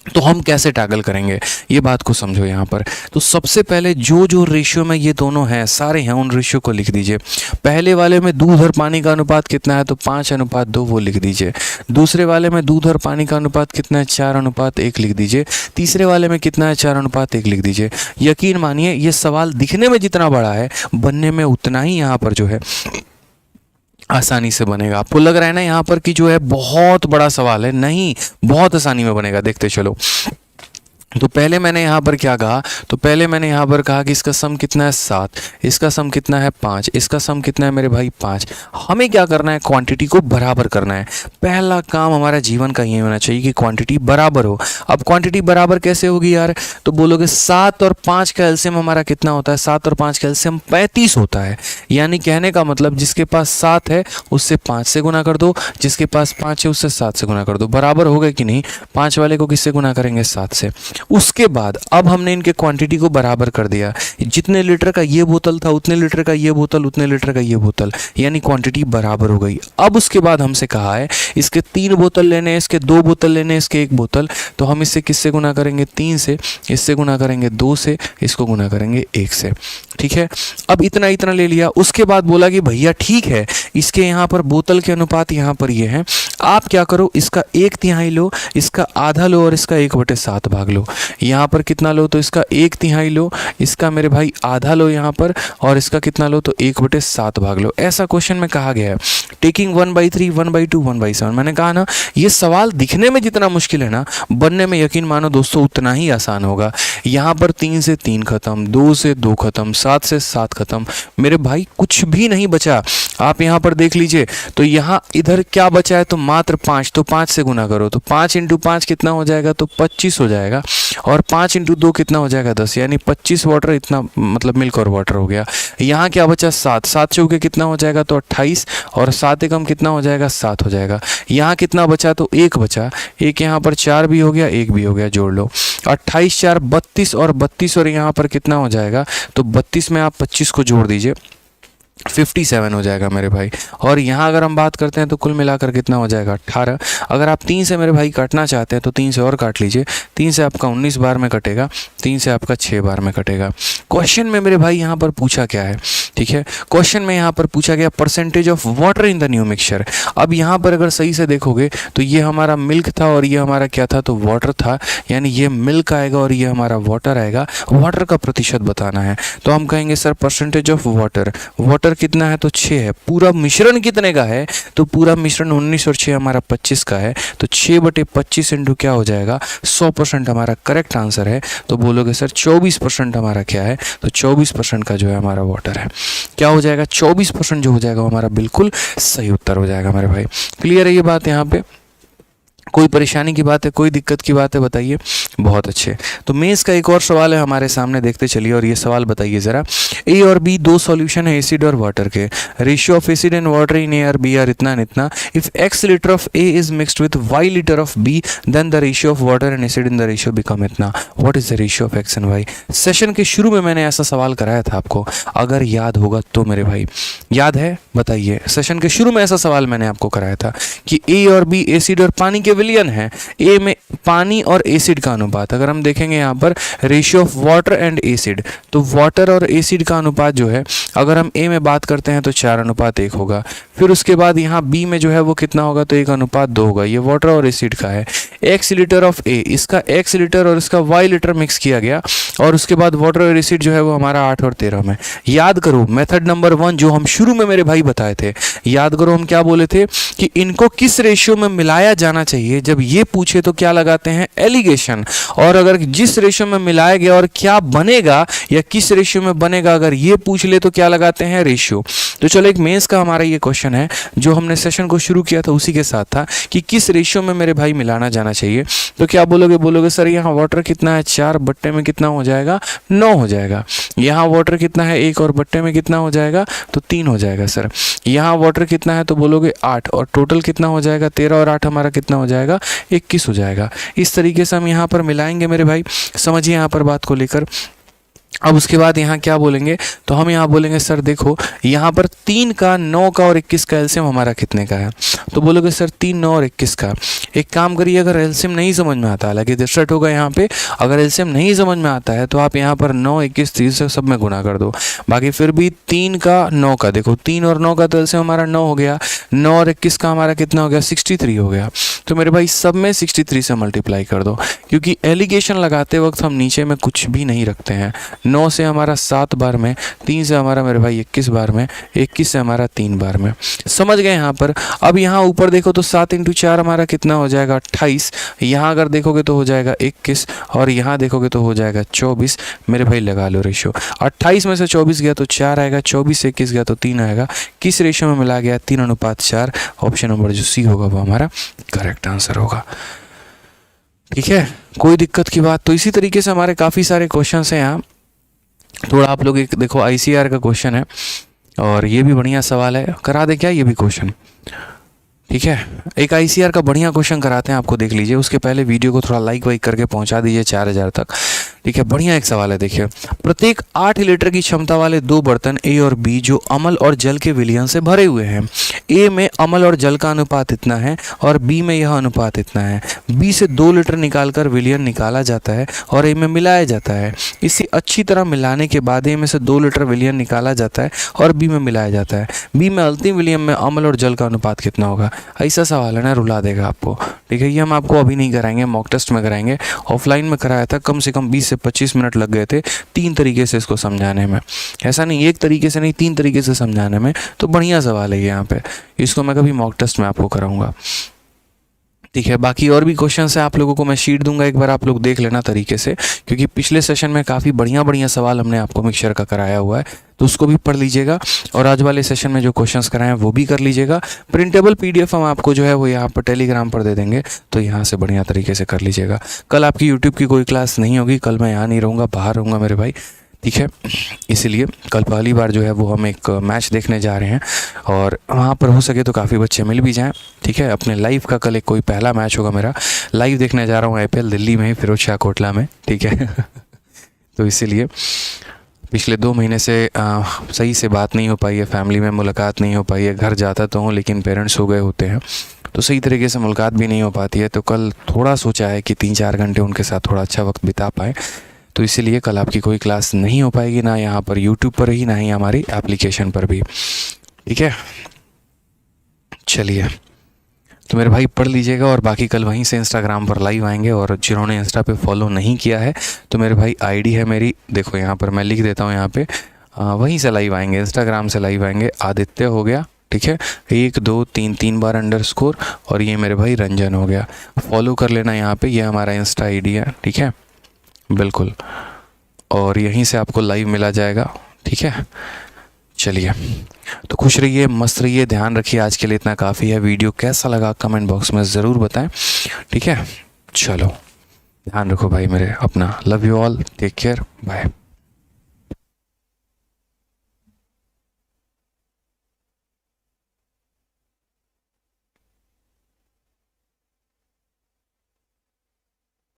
Speaker 1: तो हम कैसे टैकल करेंगे ये बात को समझो यहाँ पर। तो सबसे पहले जो जो रेशियो में ये दोनों हैं सारे हैं उन रेशियो को लिख दीजिए। पहले वाले में दूध और पानी का अनुपात कितना है, तो 5:2 वो लिख दीजिए। दूसरे वाले में दूध और पानी का अनुपात कितना है, 4:1 लिख दीजिए। तीसरे वाले में कितना है, 4:1 लिख दीजिए। यकीन मानिए ये सवाल दिखने में जितना बड़ा है बनने में उतना ही यहाँ पर जो है आसानी से बनेगा। आपको लग रहा है ना यहाँ पर कि जो है बहुत बड़ा सवाल है, नहीं, बहुत आसानी में बनेगा, देखते चलो। तो पहले मैंने यहाँ पर क्या कहा, तो पहले मैंने यहाँ पर कहा कि इसका सम कितना है 7, इसका सम कितना है 5, इसका सम कितना है मेरे भाई 5। हमें क्या करना है, क्वांटिटी को बराबर करना है। पहला काम हमारा जीवन का ये होना चाहिए कि क्वांटिटी बराबर हो। अब क्वांटिटी बराबर कैसे होगी यार, तो बोलोगे 7 और 5 का एलसीएम हमारा कितना होता है, 7 और 5 का एलसीएम 35 होता है। यानी कहने का मतलब जिसके पास 7 है उससे 5 से गुना कर दो, जिसके पास 5 है उससे 7 से गुना कर दो। बराबर हो गए कि नहीं, 5 वाले को किससे गुना करेंगे, 7 से। उसके बाद अब हमने इनके क्वांटिटी को बराबर कर दिया, जितने लीटर का ये बोतल था उतने लीटर का ये बोतल, उतने लीटर का ये बोतल, यानी क्वांटिटी बराबर हो गई। अब उसके बाद हमसे कहा है इसके 3 बोतल लेने, इसके 2 बोतल लेने, इसके 1 बोतल, तो हम इससे किससे गुना करेंगे, 3 से, इससे गुना करेंगे 2 से, इसको गुना करेंगे 1 से, ठीक है। अब इतना इतना ले लिया। उसके बाद बोला कि भैया ठीक है इसके यहाँ पर बोतल के अनुपात यहाँ पर ये हैं। आप क्या करो, इसका 1/3 लो, इसका आधा लो और इसका 1/7 भाग लो। यहाँ पर कितना लो तो इसका 1/3 लो, इसका मेरे भाई आधा लो यहाँ पर, और इसका कितना लो तो 1/7 भाग लो। ऐसा क्वेश्चन में कहा गया है। टेकिंग 1/3, 1/2, 1/7। मैंने कहा ना, ये सवाल दिखने में जितना मुश्किल है ना, बनने में यकीन मानो दोस्तों उतना ही आसान होगा। यहाँ पर 3 से 3 खत्म, 2 से 2 खत्म, 7 से 7 खत्म, मेरे भाई कुछ भी नहीं बचा। आप यहाँ पर देख लीजिए तो यहाँ इधर क्या बचा है तो मात्र 5, तो 5 से गुना करो तो 5 × 5 कितना हो जाएगा तो 25 हो जाएगा, और 5 × 2 कितना हो जाएगा 10, यानी 25 वाटर, इतना मतलब मिल्क और वाटर हो गया। यहाँ क्या बचा 7, 7 चौके कितना हो जाएगा तो 28, और 7 एकम कितना हो जाएगा 7 हो जाएगा। यहाँ कितना बचा तो 1 बचा, एक यहाँ पर 4 भी हो गया, 1 भी हो गया, जोड़ लो 28 4 32, और 32 और यहाँ पर कितना हो जाएगा तो 32 में आप 25 को जोड़ दीजिए 57 हो जाएगा मेरे भाई। और यहाँ अगर हम बात करते हैं तो कुल मिलाकर कितना हो जाएगा 18। अगर आप 3 से मेरे भाई काटना चाहते हैं तो 3 से और काट लीजिए, 3 से आपका 19 बार में कटेगा, 3 से आपका 6 बार में कटेगा। क्वेश्चन में मेरे भाई यहाँ पर पूछा क्या है, ठीक है, क्वेश्चन में यहाँ पर पूछा गया percentage of water in the new mixture. अब यहाँ पर अगर सही से देखोगे तो ये हमारा मिल्क था और ये हमारा क्या था तो वाटर था, यानी ये मिल्क आएगा और ये हमारा वाटर आएगा। वाटर का प्रतिशत बताना है तो हम कहेंगे sir percentage of water, water कितना है तो 6 है। पूरा मिश्रण कितने का है तो पूरा मिश्रण 19 और 6 हमारा 25 का है, तो 6/25 इंटू क्या हो जाएगा 100% हमारा करेक्ट आंसर है। तो बोलोगे सर 24% हमारा क्या है तो 24% का जो है हमारा वाटर है। क्या हो जाएगा 24% जो हो जाएगा वो हमारा बिल्कुल सही उत्तर हो जाएगा मेरे भाई। क्लियर है ये बात? यहाँ पे कोई परेशानी की बात है, कोई दिक्कत की बात है बताइए। बहुत अच्छे। तो मेंस का एक और सवाल है हमारे सामने, देखते चलिए। और ये सवाल बताइए ज़रा, ए और बी दो सॉल्यूशन है एसिड और वाटर के, ratio of acid and water in A और बी आर इतना इतना। If x litre of A is mixed with y litre of B then the ratio of water and acid in the ratio become इतना। What is the ratio of x and y? Session के शुरू में मैंने ऐसा सवाल कराया था आपको, अगर याद होगा तो मेरे भाई, याद है बताइए। सेशन के शुरू में ऐसा सवाल मैंने आपको कराया था कि ए और बी एसिड और पानी के विलयन है, ए में पानी और एसिड का अनुपात। अगर हम देखेंगे यहाँ पर ratio of water and acid, तो वाटर और एसिड का अनुपात जो है, अगर हम ए में बात करते हैं तो 4:1 होगा। फिर उसके बाद यहाँ बी में जो है वो कितना होगा तो 1:2 होगा। ये वाटर और एसिड का है। x लीटर ऑफ ए, इसका x लीटर और इसका y लीटर मिक्स किया गया, और उसके बाद वाटर और एसिड जो है वो हमारा 8 और 13 में। याद करो मेथड नंबर 1 जो हम शुरू में मेरे भाई बताए थे, याद करो हम क्या बोले थे कि इनको किस रेशियो में मिलाया जाना चाहिए। जब ये पूछे तो क्या लगाते हैं एलिगेशन, और अगर जिस रेशियो में मिलाया गया और क्या बनेगा या किस रेशियो में बनेगा अगर ये पूछ ले तो क्या लगाते हैं रेशियो। तो चलो एक मेंस का हमारा ये क्वेश्चन है जो हमने सेशन को शुरू किया था उसी के साथ था कि किस रेशियो में मेरे भाई मिलाना जाना चाहिए। तो क्या बोलोगे, बोलोगे सर यहाँ वाटर कितना है 4 बट्टे में कितना हो जाएगा 9 हो जाएगा। यहाँ वाटर कितना है 1 और बट्टे में कितना हो जाएगा तो 3 हो जाएगा सर। यहाँ वाटर कितना है तो बोलोगे 8, और टोटल कितना हो जाएगा 13 और 8 हमारा कितना हो जाएगा 21 हो जाएगा। इस तरीके से हम यहाँ पर मिलाएंगे मेरे भाई, समझिए यहाँ पर बात को लेकर। अब उसके बाद यहाँ क्या बोलेंगे तो हम यहाँ बोलेंगे सर देखो यहाँ पर 3 का 9 का और 21 का एलसीएम हमारा कितने का है। तो बोलोगे सर 3, 9 और 21 का। एक काम करिए, अगर एलसीएम नहीं समझ में आता, हालांकि डिस्ट्रैक्ट होगा यहाँ पे, अगर एलसीएम नहीं समझ में आता है तो आप यहाँ पर 9, 21, 30 से सब में गुना कर दो। बाकी फिर भी 3 का 9 का, देखो 3 और 9 का तो एलसीएम हमारा 9 हो गया, 9 और 21 का हमारा कितना हो गया 63 हो गया। तो मेरे भाई सब में 63 से मल्टीप्लाई कर दो, क्योंकि एलिगेशन लगाते वक्त हम नीचे में कुछ भी नहीं रखते हैं। 9 से हमारा 7 बार में, 3 से हमारा मेरे भाई 21 बार में, 21 से हमारा 3 बार में। समझ गए यहाँ पर? अब यहाँ ऊपर देखो तो 7 × 4 हमारा कितना हो जाएगा 28। यहाँ अगर देखोगे तो हो जाएगा 21, और यहाँ देखोगे तो हो जाएगा 24। मेरे भाई लगा लो रेशियो, 28 में से 24 गया तो 4 आएगा, 24 से 21 गया तो 3 आएगा। किस रेशियो में मिला गया 3:4। ऑप्शन नंबर जो सी होगा वो हमारा करेक्ट आंसर होगा। ठीक है, कोई दिक्कत की बात? तो इसी तरीके से हमारे काफ़ी सारे क्वेश्चन हैं यहाँ। थोड़ा आप लोग एक देखो ICR का क्वेश्चन है, और ये भी बढ़िया सवाल है, करा दे क्या ये भी क्वेश्चन? ठीक है, एक ICR का बढ़िया क्वेश्चन कराते हैं आपको, देख लीजिए। उसके पहले वीडियो को थोड़ा लाइक वाइक करके पहुंचा दीजिए 4000 तक। ठीक है, बढ़िया एक सवाल है। देखिए, प्रत्येक 8 लीटर की क्षमता वाले दो बर्तन ए और बी जो अम्ल और जल के विलयन से भरे हुए हैं। ए में अम्ल और जल का अनुपात इतना है और बी में यह अनुपात इतना है। बी से 2 लीटर निकालकर विलयन निकाला जाता है और ए में मिलाया जाता है। इसे अच्छी तरह मिलाने के बाद ए में से 2 लीटर विलयन निकाला जाता है और बी में मिलाया जाता है। बी में अंतिम विलयन में अम्ल और जल का अनुपात कितना होगा? ऐसा सवाल है ना, रुला देगा आपको। ठीक है, ये हम आपको अभी नहीं कराएंगे, मॉक टेस्ट में कराएंगे। ऑफलाइन में कराया था, कम से कम 20 से 25 मिनट लग गए थे 3 तरीके से इसको समझाने में। ऐसा नहीं एक तरीके से नहीं, 3 तरीके से समझाने में। तो बढ़िया सवाल है ये यहाँ पे, इसको मैं कभी मॉक टेस्ट में आपको कराऊंगा। ठीक है, बाकी और भी क्वेश्चंस है आप लोगों को मैं शीट दूंगा, एक बार आप लोग देख लेना तरीके से, क्योंकि पिछले सेशन में काफ़ी बढ़िया सवाल हमने आपको मिक्सचर का कराया हुआ है, तो उसको भी पढ़ लीजिएगा। और आज वाले सेशन में जो क्वेश्चंस कराए हैं वो भी कर लीजिएगा। प्रिंटेबल PDF हम आपको जो है वो यहाँ पर टेलीग्राम पर दे देंगे, तो यहाँ से बढ़िया तरीके से कर लीजिएगा। कल आपकी यूट्यूब की कोई क्लास नहीं होगी, कल मैं यहाँ नहीं रहूँगा, बाहर रहूँगा मेरे भाई। ठीक है, इसीलिए कल पहली बार जो है वो हम एक मैच देखने जा रहे हैं और वहाँ पर हो सके तो काफ़ी बच्चे मिल भी जाएं। ठीक है, अपने लाइव का कल एक कोई पहला मैच होगा मेरा, लाइव देखने जा रहा हूँ IPL दिल्ली में ही, फिरोज शाह कोटला में। ठीक है तो इसीलिए पिछले 2 महीने से सही से बात नहीं हो पाई है, फैमिली में मुलाकात नहीं हो पाई है। घर जाता तो हूँ लेकिन पेरेंट्स हो गए होते हैं, तो सही तरीके से मुलाकात भी नहीं हो पाती है। तो कल थोड़ा सोचा है कि 3-4 घंटे उनके साथ थोड़ा अच्छा वक्त बिता पाएँ, तो इसीलिए कल आपकी कोई क्लास नहीं हो पाएगी, ना यहाँ पर यूट्यूब पर ही, ना ही हमारी एप्लीकेशन पर भी। ठीक है, चलिए, तो मेरे भाई पढ़ लीजिएगा। और बाकी कल वहीं से इंस्टाग्राम पर लाइव आएंगे, और जिन्होंने इंस्टा पे फॉलो नहीं किया है तो मेरे भाई ID है मेरी, देखो यहाँ पर मैं लिख देता हूँ यहाँ पे, वहीं से लाइव आएंगे, इंस्टाग्राम से लाइव आएंगे। आदित्य हो गया, ठीक है, 1 2 3 बार _, और ये मेरे भाई रंजन हो गया। फॉलो कर लेना यहाँ पे, ये हमारा इंस्टा ID है। ठीक है, बिल्कुल, और यहीं से आपको लाइव मिला जाएगा। ठीक है, चलिए, तो खुश रहिए, मस्त रहिए, ध्यान रखिए। आज के लिए इतना काफ़ी है। वीडियो कैसा लगा कमेंट बॉक्स में ज़रूर बताएं। ठीक है, चलो, ध्यान रखो भाई मेरे अपना। Love you all, take care, bye.